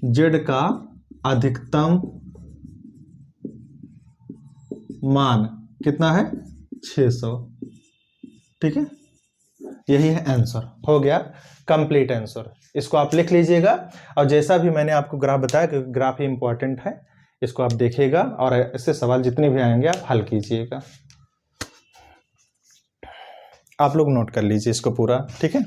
जेड का अधिकतम मान कितना है 600, ठीक है। यही है आंसर, हो गया कंप्लीट आंसर। इसको आप लिख लीजिएगा, और जैसा भी मैंने आपको ग्राफ बताया, क्योंकि ग्राफ ही इंपॉर्टेंट है, इसको आप देखिएगा और इससे सवाल जितने भी आएंगे आप हल कीजिएगा। आप लोग नोट कर लीजिए इसको पूरा, ठीक है।